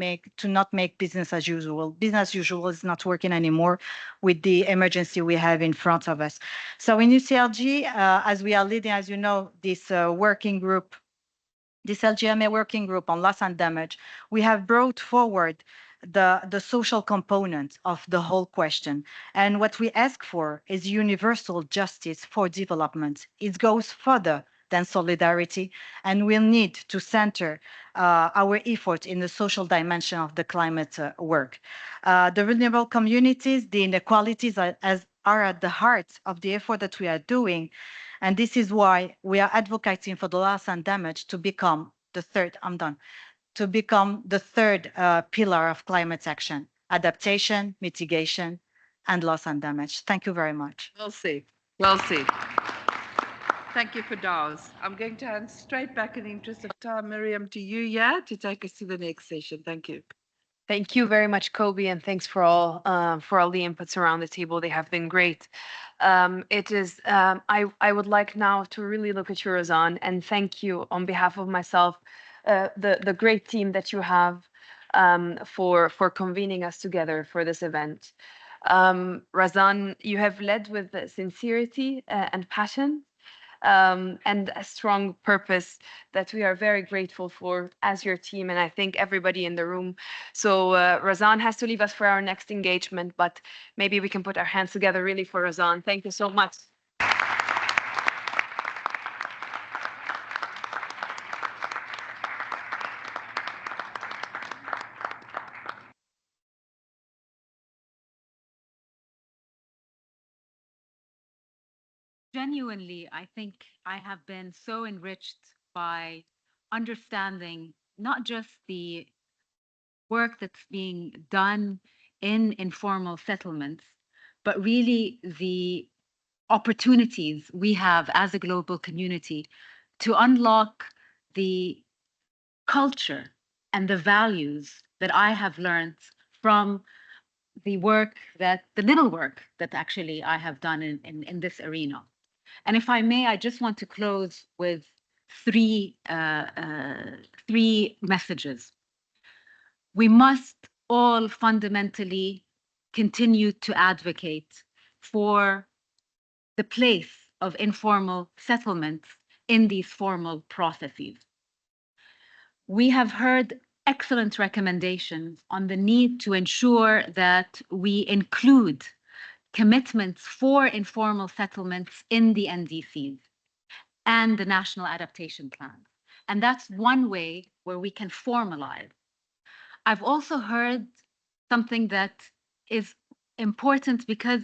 not make business as usual. Business as usual is not working anymore with the emergency we have in front of us. So in UCLG, as we are leading, as you know, this working group, this LGMA working group on loss and damage, we have brought forward the social component of the whole question. And what we ask for is universal justice for development. It goes further than solidarity, and we'll need to center our effort in the social dimension of the climate work. The vulnerable communities, the inequalities are at the heart of the effort that we are doing. And this is why we are advocating for the loss and damage to become the third, to become the third pillar of climate action: adaptation, mitigation, and loss and damage. Thank you very much. Well said. Well said. Thank you, Firdaus. I'm going to hand straight back in the interest of time, Miriam, to you, to take us to the next session. Thank you. Thank you very much, Kobe, and thanks for all the inputs around the table. They have been great. I would like now to really look at you, Razan, and thank you on behalf of myself, the great team that you have for convening us together for this event. Razan, you have led with sincerity and passion. And a strong purpose that we are very grateful for as your team, and I think everybody in the room. So Razan has to leave us for our next engagement, but maybe we can put our hands together really for Razan. Thank you so much. Genuinely, I think I have been so enriched by understanding not just the work that's being done in informal settlements, but really the opportunities we have as a global community to unlock the culture and the values that I have learned from the little work that actually I have done in this arena. And if I may, I just want to close with three messages. We must all fundamentally continue to advocate for the place of informal settlements in these formal processes. We have heard excellent recommendations on the need to ensure that we include commitments for informal settlements in the NDCs and the National Adaptation Plan. And that's one way where we can formalize. I've also heard something that is important because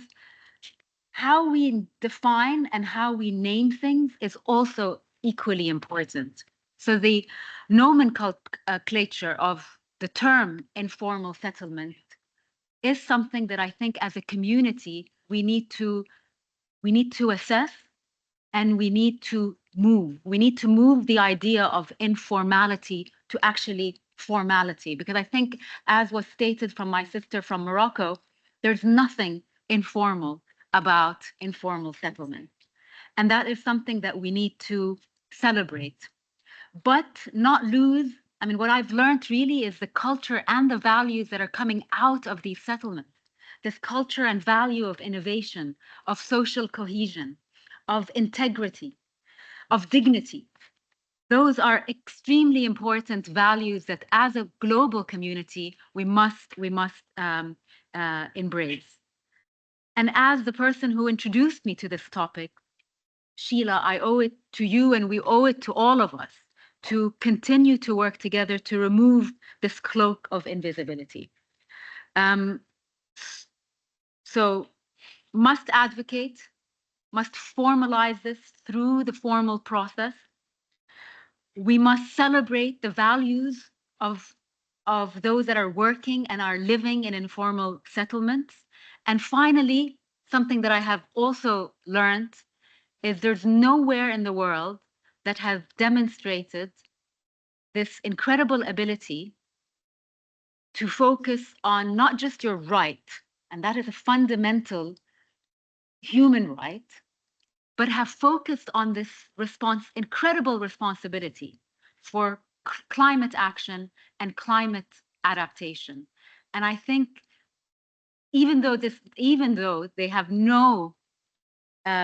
how we define and how we name things is also equally important. So the nomenclature of the term informal settlement is something that I think as a community we need to assess and we need to move. We need to move the idea of informality to actually formality, because I think, as was stated from my sister from Morocco, there's nothing informal about informal settlement. And that is something that we need to celebrate, but not lose. I mean, what I've learned really is the culture and the values that are coming out of these settlements. This culture and value of innovation, of social cohesion, of integrity, of dignity. Those are extremely important values that as a global community, we must embrace. And as the person who introduced me to this topic, Sheila, I owe it to you and we owe it to all of us to continue to work together to remove this cloak of invisibility. So must advocate, must formalize this through the formal process. We must celebrate the values of those that are working and are living in informal settlements. And finally, something that I have also learned is there's nowhere in the world that has demonstrated this incredible ability to focus on not just your right, and that is a fundamental human right, but have focused on this incredible responsibility for climate action and climate adaptation. And I think even though they have no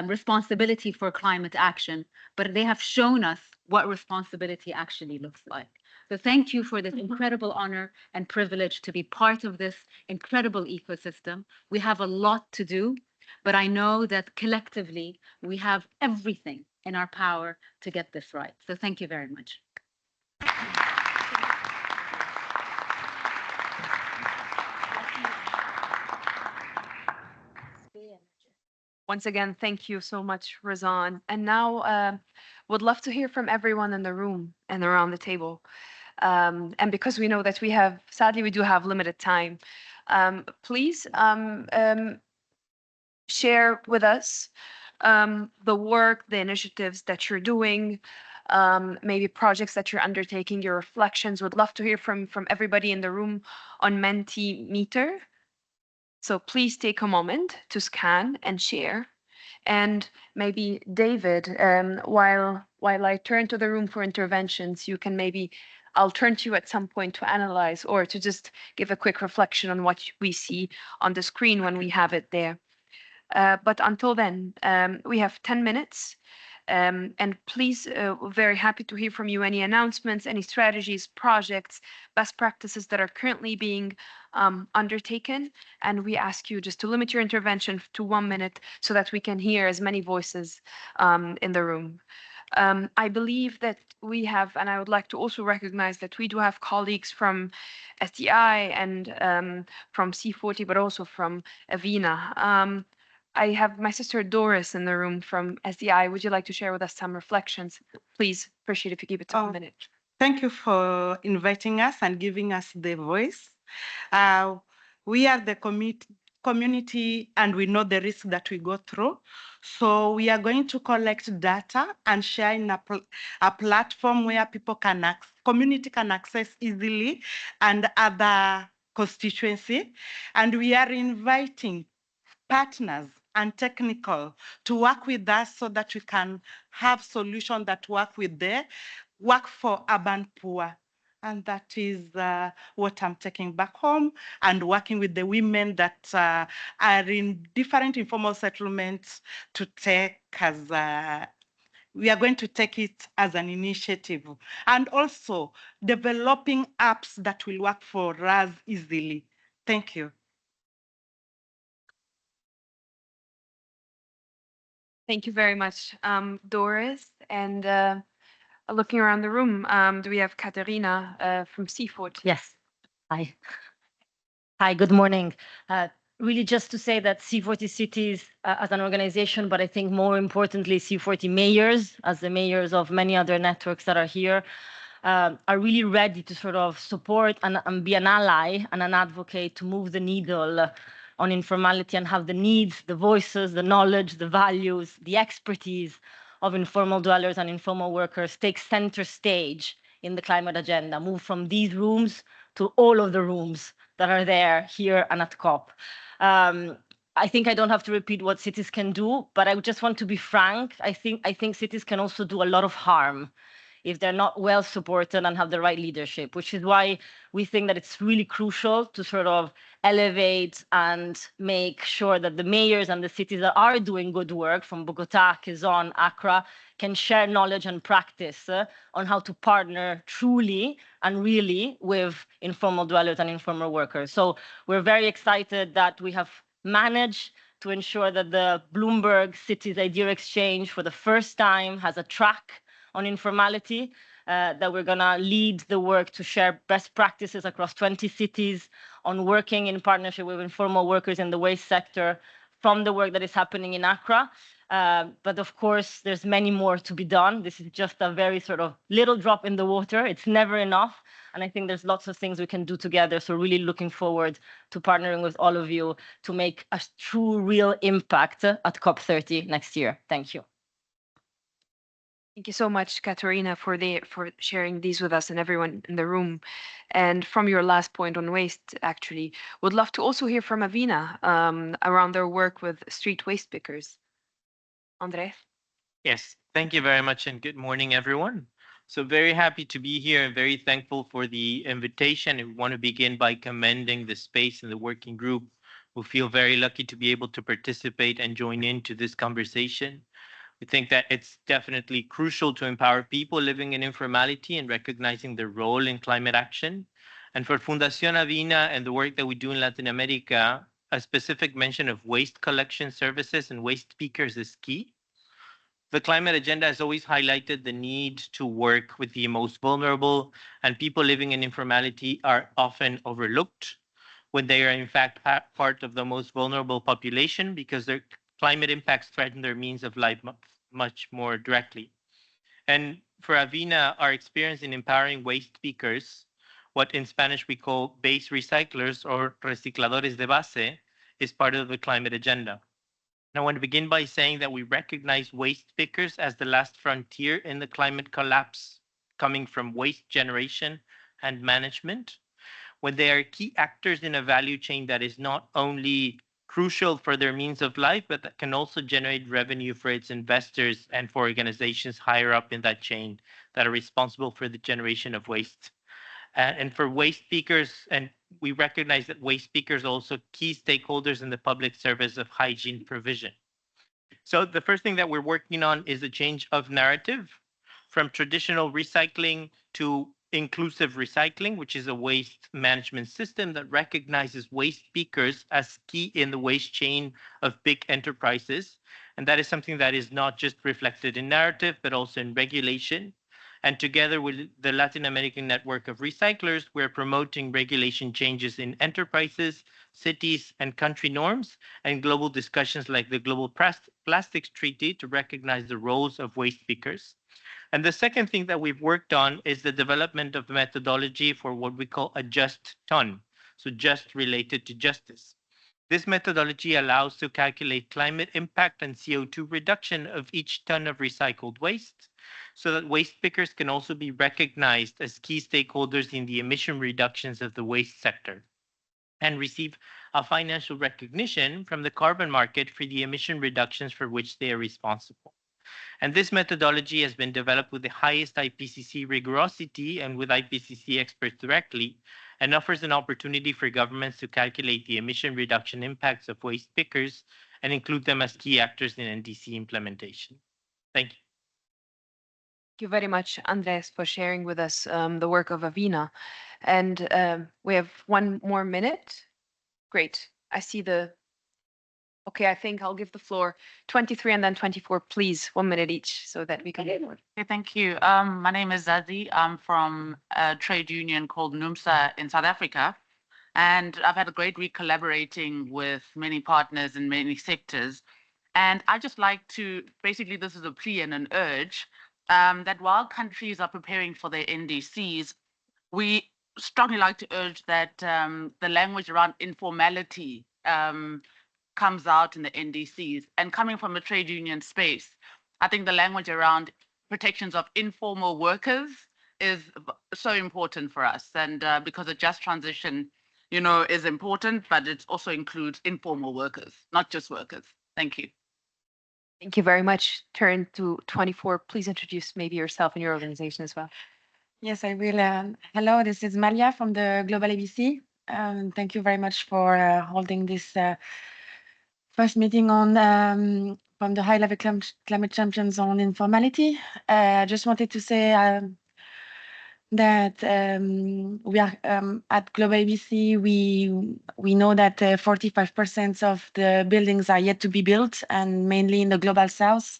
responsibility for climate action, but they have shown us what responsibility actually looks like. So thank you for this incredible honor and privilege to be part of this incredible ecosystem. We have a lot to do, but I know that collectively we have everything in our power to get this right. So thank you very much. Once again, thank you so much, Razan. And now would love to hear from everyone in the room and around the table. And because we know that sadly, we do have limited time, please share with us the work, the initiatives that you're doing, maybe projects that you're undertaking, your reflections. Would love to hear from everybody in the room on Mentimeter. So please take a moment to scan and share. And maybe David, while I turn to the room for interventions, you can I'll turn to you at some point to analyze or to just give a quick reflection on what we see on the screen when we have it there. But until then, we have 10 minutes. And please, very happy to hear from you any announcements, any strategies, projects, best practices that are currently being undertaken. And we ask you just to limit your intervention to 1 minute so that we can hear as many voices in the room. I believe that we have, and I would like to also recognize that we do have colleagues from STI and from C40, but also from Avina. I have my sister Doris in the room from SDI. Would you like to share with us some reflections? Please, appreciate if you keep it to a minute. Thank you for inviting us and giving us the voice. We are the community and we know the risk that we go through. So we are going to collect data and share in a platform where people can community can access easily and other constituency. And we are inviting partners and technical to work with us so that we can have solutions that work for urban poor. And that is what I'm taking back home and working with the women that are in different informal settlements to take as we are going to take it as an initiative and also developing apps that will work for us easily. Thank you. Thank you very much, Doris. And looking around the room, do we have Katerina from Seafood? Yes. Hi. Hi, good morning. Really just to say that C40 Cities as an organization, but I think more importantly, C40 mayors, as the mayors of many other networks that are here, are really ready to sort of support and be an ally and an advocate to move the needle on informality and have the needs, the voices, the knowledge, the values, the expertise of informal dwellers and informal workers take center stage in the climate agenda, move from these rooms to all of the rooms that are there, here and at COP. I think I don't have to repeat what cities can do, but I just want to be frank. I think cities can also do a lot of harm if they're not well supported and have the right leadership, which is why we think that it's really crucial to sort of elevate and make sure that the mayors and the cities that are doing good work from Bogota, Quezon, Accra, can share knowledge and practice on how to partner truly and really with informal dwellers and informal workers. So we're very excited that we have managed to ensure that the Bloomberg Cities Idea Exchange for the first time has a track on informality, that we're going to lead the work to share best practices across 20 cities on working in partnership with informal workers in the waste sector from the work that is happening in Accra. But of course, there's many more to be done. This is just a very sort of little drop in the water. It's never enough. And I think there's lots of things we can do together. So really looking forward to partnering with all of you to make a true, real impact at COP30 next year. Thank you. Thank you so much, Katerina, for sharing these with us and everyone in the room. And from your last point on waste, actually, would love to also hear from Avina around their work with street waste pickers. Andres? Yes, thank you very much and good morning, everyone. So very happy to be here and very thankful for the invitation. I want to begin by commending the space and the working group who feel very lucky to be able to participate and join into this conversation. We think that it's definitely crucial to empower people living in informality and recognizing their role in climate action. And for Fundación Avina and the work that we do in Latin America, a specific mention of waste collection services and waste pickers is key. The climate agenda has always highlighted the need to work with the most vulnerable, and people living in informality are often overlooked when they are in fact part of the most vulnerable population because their climate impacts threaten their means of life much more directly. And for Avina, our experience in empowering waste pickers, what in Spanish we call base recyclers or recicladores de base, is part of the climate agenda. And I want to begin by saying that we recognize waste pickers as the last frontier in the climate collapse, coming from waste generation and management, when they are key actors in a value chain that is not only crucial for their means of life, but that can also generate revenue for its investors and for organizations higher up in that chain that are responsible for the generation of waste. And for waste pickers, and we recognize that waste pickers are also key stakeholders in the public service of hygiene provision. So the first thing that we're working on is a change of narrative from traditional recycling to inclusive recycling, which is a waste management system that recognizes waste pickers as key in the waste chain of big enterprises. And that is something that is not just reflected in narrative, but also in regulation. And together with the Latin American Network of Recyclers, we're promoting regulation changes in enterprises, cities, and country norms, and global discussions like the Global Plastics Treaty to recognize the roles of waste pickers. And the second thing that we've worked on is the development of methodology for what we call a just ton, so just related to justice. This methodology allows to calculate climate impact and CO2 reduction of each ton of recycled waste, so that waste pickers can also be recognized as key stakeholders in the emission reductions of the waste sector and receive a financial recognition from the carbon market for the emission reductions for which they are responsible. And this methodology has been developed with the highest IPCC rigorosity and with IPCC experts directly, and offers an opportunity for governments to calculate the emission reduction impacts of waste pickers and include them as key actors in NDC implementation. Thank you. Thank you very much, Andres, for sharing with us the work of Avina. And we have one more minute. Great. I see the. Okay, I think I'll give the floor 23 and then 24, please, 1 minute each, so that we can. Okay, thank you. My name is Zazi. I'm from a trade union called NUMSA in South Africa. And I've had a great week collaborating with many partners in many sectors. And I just like to, basically, this is a plea and an urge that while countries are preparing for their NDCs, we strongly like to urge that the language around informality comes out in the NDCs. And coming from a trade union space, I think the language around protections of informal workers is so important for us. And because a just transition, you know, is important, but it also includes informal workers, not just workers. Thank you. Thank you very much. Turn to 24. Please introduce maybe yourself and your organization as well. Yes, I will. Hello, this is Malia from the Global ABC. Thank you very much for holding this first meeting on from the high-level climate champions on informality. I just wanted to say that we are at Global ABC. We know that 45% of the buildings are yet to be built, and mainly in the global south.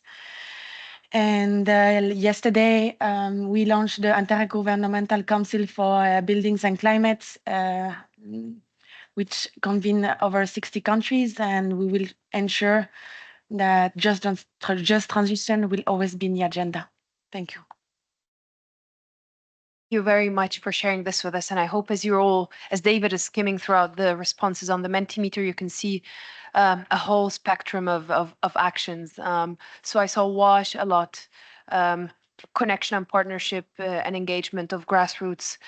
And yesterday, we launched the Intergovernmental Council for Buildings and Climate, which convened over 60 countries, and we will ensure that just transition will always be in the agenda. Thank you. Thank you very much for sharing this with us. And I hope as you're all, as David is skimming throughout the responses on the Mentimeter, you can see a whole spectrum of actions. So I saw WASH a lot, connection and partnership and engagement of grassroots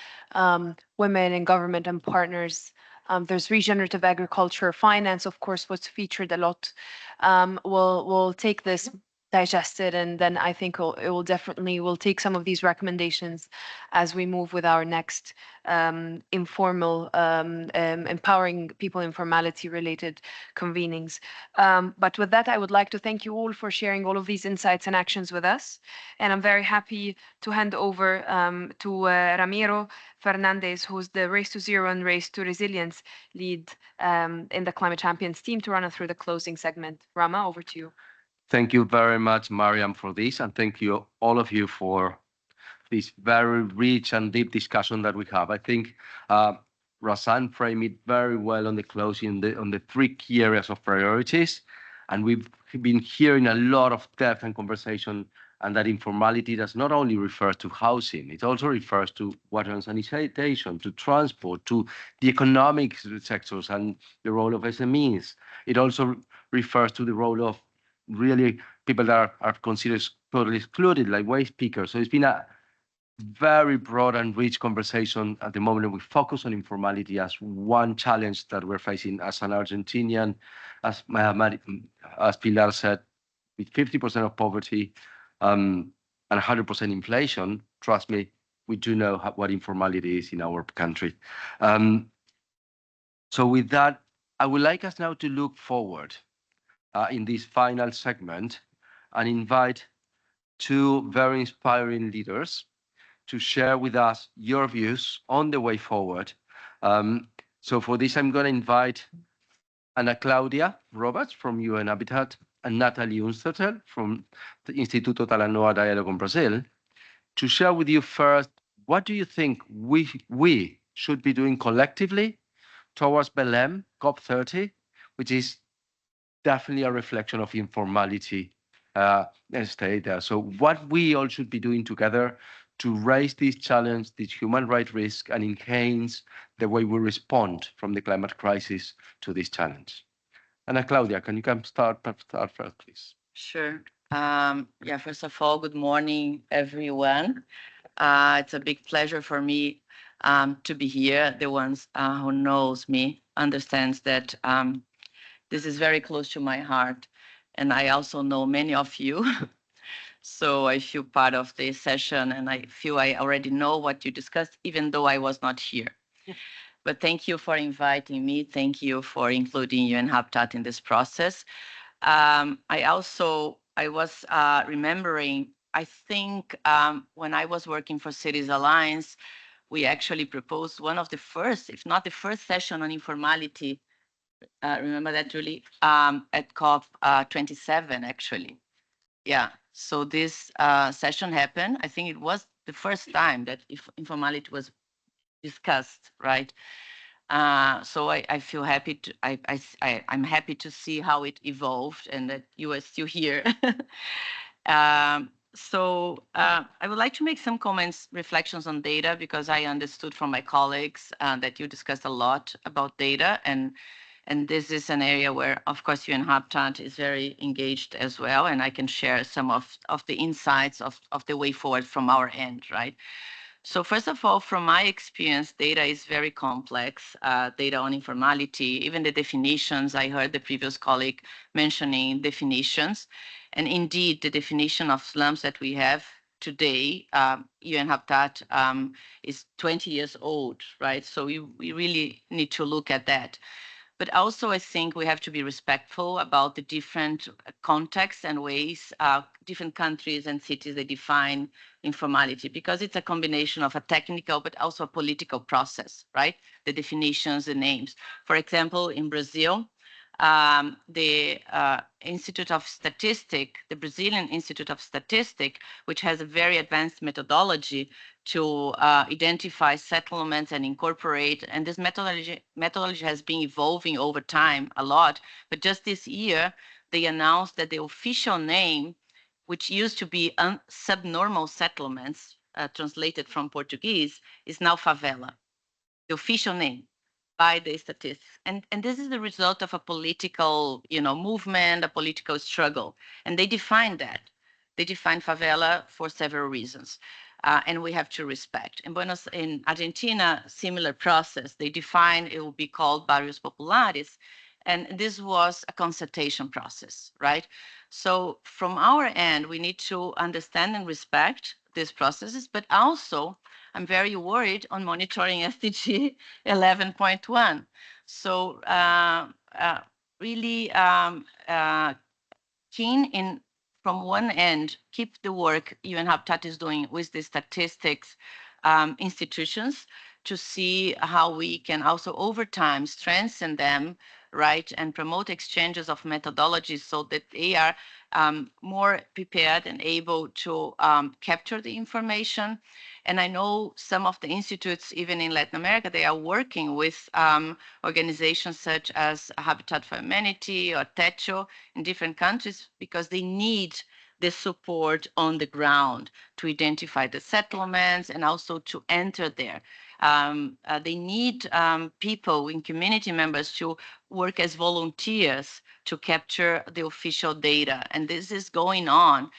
women in government and partners. There's regenerative agriculture, finance, of course, was featured a lot. We'll take this digested, and then I think it will definitely, we'll take some of these recommendations as we move with our next informal, empowering people informality related convenings. But with that, I would like to thank you all for sharing all of these insights and actions with us. And I'm very happy to hand over to Ramiro Fernandez, who's the Race to Zero and Race to Resilience lead in the Climate Champions team, to run us through the closing segment. Rama, over to you. Thank you very much, Mariam, for this, and thank you, all of you, for this very rich and deep discussion that we have. I think Razan framed it very well on the closing, on the 3 key areas of priorities, and we've been hearing a lot of depth and conversation, and that informality does not only refer to housing, it also refers to water and sanitation, to transport, to the economic sectors and the role of SMEs. It also refers to the role of really people that are considered totally excluded, like waste pickers. So it's been a very broad and rich conversation at the moment. We focus on informality as one challenge that we're facing as an Argentinian, as Pilar said, with 50% of poverty and 100% inflation. Trust me, we do know what informality is in our country. So with that, I would like us now to look forward in this final segment and invite 2 very inspiring leaders to share with us your views on the way forward. So for this, I'm going to invite Ana Claudia Roberts from UN Habitat and Natalie Unstertel from the Instituto Talanoa Dialogue in Brazil. to share with you first, what do you think we should be doing collectively towards Belém COP30, which is definitely a reflection of informality state there. So what we all should be doing together to raise this challenge, this human rights risk, and enhance the way we respond from the climate crisis to this challenge. Ana Claudia, can you start first, please? Sure. Yeah, first of all, good morning, everyone. It's a big pleasure for me to be here. The ones who knows me understands that this is very close to my heart. And I also know many of you. So I feel part of this session and I feel I already know what you discussed, even though I was not here. But thank you for inviting me. Thank you for including UN Habitat in this process. I was remembering, I think when I was working for Cities Alliance, we actually proposed one of the first, if not the first session on informality. Remember that, Julie? At COP 27, actually. Yeah, so this session happened. I think it was the first time that informality was discussed, right? So I feel happy to, I'm happy to see how it evolved and that you are still here. I would like to make some comments, reflections on data, because I understood from my colleagues that you discussed a lot about data, and this is an area where, of course, UN Habitat is very engaged as well, and I can share some of the insights of the way forward from our end, right? So first of all, from my experience, data is very complex, data on informality, even the definitions. I heard the previous colleague mentioning definitions. And indeed, the definition of slums that we have today, UN Habitat is 20 years old, right? So we really need to look at that. But also, I think we have to be respectful about the different contexts and ways different countries and cities, they define informality, because it's a combination of a technical but also a political process, right? The definitions, the names. For example, in Brazil, the Institute of Statistics, the Brazilian Institute of Statistics, which has a very advanced methodology to identify settlements and incorporate, and this methodology has been evolving over time a lot, but just this year, they announced that the official name, which used to be subnormal settlements, translated from Portuguese, is now favela, the official name by the statistics. And this is the result of a political, movement, a political struggle. And they define that. They define favela for several reasons. And we have to respect. In Argentina, similar process. They define, it will be called barrios populares. And this was a consultation process, right? So from our end, we need to understand and respect these processes, but also I'm very worried on monitoring SDG 11.1. So really keen in, from one end, keep the work UN Habitat is doing with the statistics institutions to see how we can also over time strengthen them, right, and promote exchanges of methodologies so that they are more prepared and able to capture the information. And I know some of the institutes, even in Latin America, they are working with organizations such as Habitat for Humanity or Techo in different countries because they need the support on the ground to identify the settlements and also to enter there. They need people in community members to work as volunteers to capture the official data. And this is going on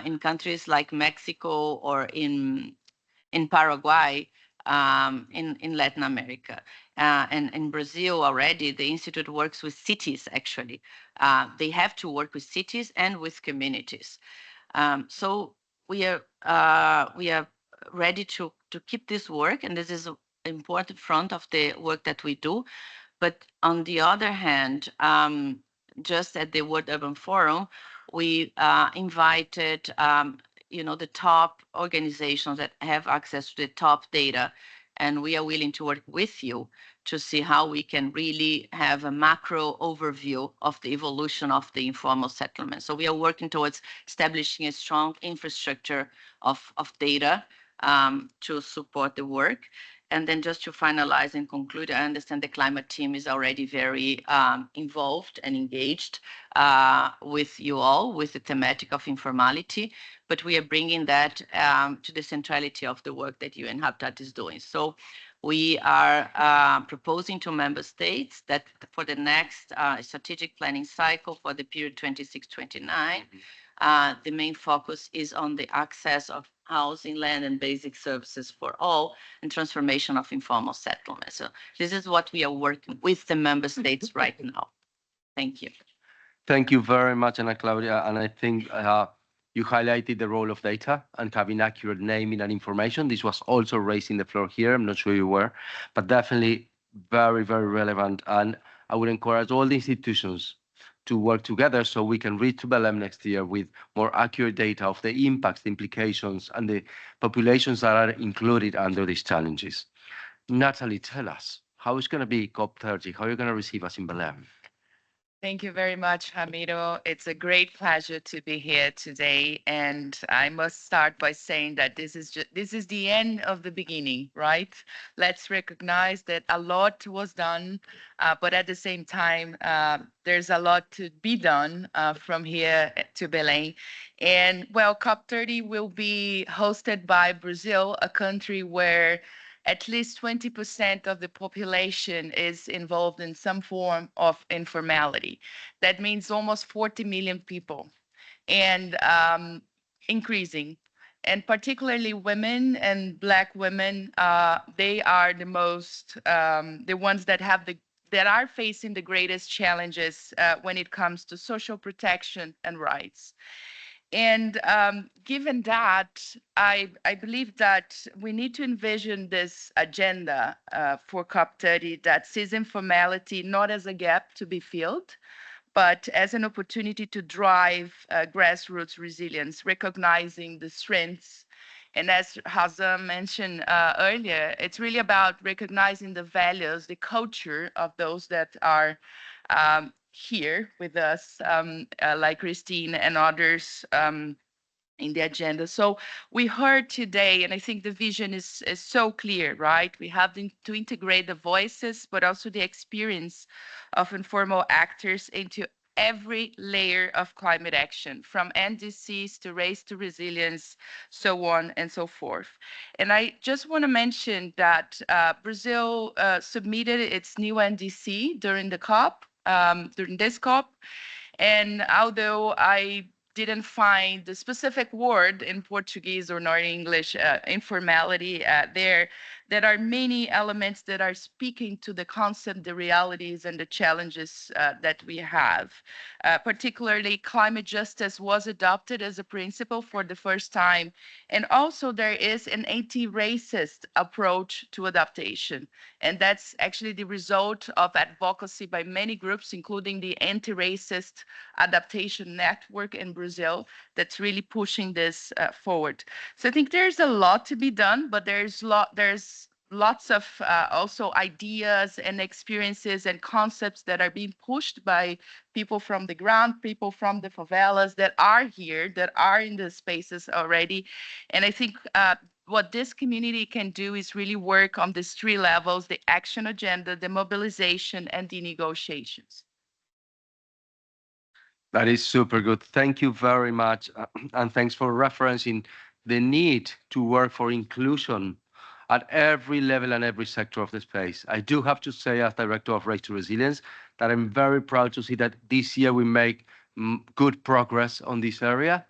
in countries like Mexico or in Paraguay, in Latin America. And in Brazil already, the Institute works with cities, actually. They have to work with cities and with communities. So we are ready to keep this work, and this is an important front of the work that we do. But on the other hand, just at the World Urban Forum, we invited the top organizations that have access to the top data, and we are willing to work with you to see how we can really have a macro overview of the evolution of the informal settlement. So we are working towards establishing a strong infrastructure of data to support the work. And then just to finalize and conclude, I understand the climate team is already very involved and engaged with you all, with the thematic of informality, but we are bringing that to the centrality of the work that UN Habitat is doing. So we are proposing to member states that for the next strategic planning cycle for the period 26-29, the main focus is on the access of housing, land, and basic services for all, and transformation of informal settlements. So this is what we are working with the member states right now. Thank you. Thank you very much, Ana Claudia. And I think you highlighted the role of data and having accurate naming and information. This was also raised in the floor here. I'm not sure you were, but definitely very, very relevant. And I would encourage all the institutions to work together so we can reach to Belém next year with more accurate data of the impacts, the implications, and the populations that are included under these challenges. Natalie, tell us, how is going to be COP30? How are you going to receive us in Belém? Thank you very much, Ramiro. It's a great pleasure to be here today. And I must start by saying that this is the end of the beginning, right? Let's recognize that a lot was done, but at the same time, there's a lot to be done from here to Belém. And well, COP30 will be hosted by Brazil, a country where at least 20% of the population is involved in some form of informality. That means almost 40 million people and increasing. And particularly women and Black women, they are the most, the ones that are facing the greatest challenges when it comes to social protection and rights. And given that, I believe that we need to envision this agenda for COP30 that sees informality not as a gap to be filled, but as an opportunity to drive grassroots resilience, recognizing the strengths. And as Razan mentioned earlier, it's really about recognizing the values, the culture of those that are here with us, like Christine and others in the agenda. So we heard today, and I think the vision is so clear, right? We have to integrate the voices, but also the experience of informal actors into every layer of climate action, from NDCs to race to resilience, so on and so forth. And I just want to mention that Brazil submitted its new NDC during the COP, during this COP. And although I didn't find the specific word in Portuguese or not English, informality, there are many elements that are speaking to the concept, the realities, and the challenges that we have. Particularly, climate justice was adopted as a principle for the first time. And also there is an anti-racist approach to adaptation. And that's actually the result of advocacy by many groups, including the Anti-Racist Adaptation Network in Brazil, that's really pushing this forward. So I think there's a lot to be done, but there's lots of also ideas and experiences and concepts that are being pushed by people from the ground, people from the favelas that are here, that are in the spaces already. And I think what this community can do is really work on these three levels: the action agenda, the mobilization, and the negotiations. That is super good. Thank you very much. And thanks for referencing the need to work for inclusion at every level and every sector of the space. I do have to say, as Director of Race to Resilience, that I'm very proud to see that this year we make good progress on this area,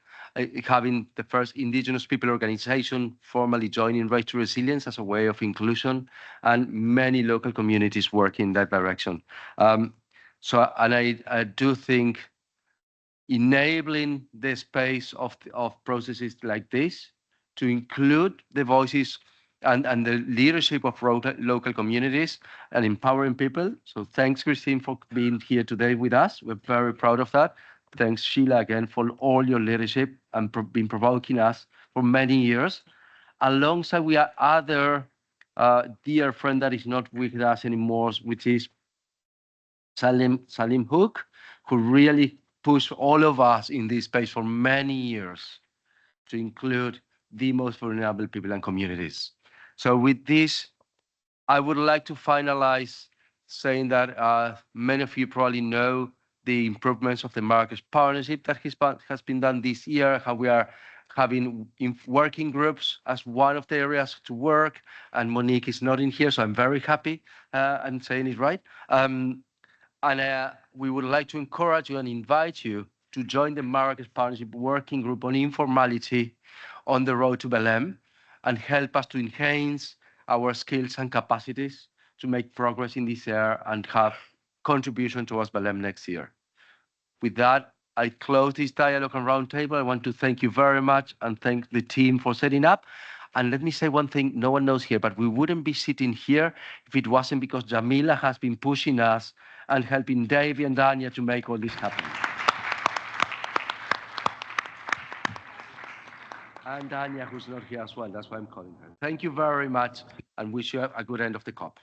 having the first Indigenous people organization formally joining Race to Resilience as a way of inclusion, and many local communities work in that direction. And I do think enabling the space of processes like this to include the voices and the leadership of local communities and empowering people. So thanks, Christine, for being here today with us. We're very proud of that. Thanks, Sheila, again, for all your leadership and been provoking us for many years. Alongside, we have other dear friend that is not with us anymore, which is Salim Hook, who really pushed all of us in this space for many years to include the most vulnerable people and communities. So with this, I would like to finalize saying that many of you probably know the improvements of the Marrakech Partnership that has been done this year, how we are having working groups as one of the areas to work, and Monique is not in here, so I'm very happy I'm saying it right. And we would like to encourage you and invite you to join the Marrakech Partnership Working Group on Informality on the road to Belém and help us to enhance our skills and capacities to make progress in this area and have contribution towards Belém next year. With that, I close this dialogue and roundtable. I want to thank you very much and thank the team for setting up. And let me say one thing no one knows here, but we wouldn't be sitting here if it wasn't because Jamila has been pushing us and helping Davy and Dania to make all this happen. And Dania, who's not here as well. That's why I'm calling her. Thank you very much and wish you a good end of the COP.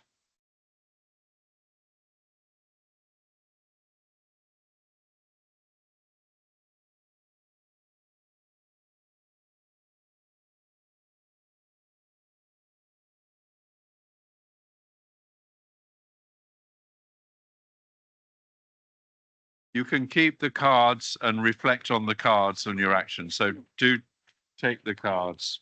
You can keep the cards and reflect on the cards on your actions. So do take the cards.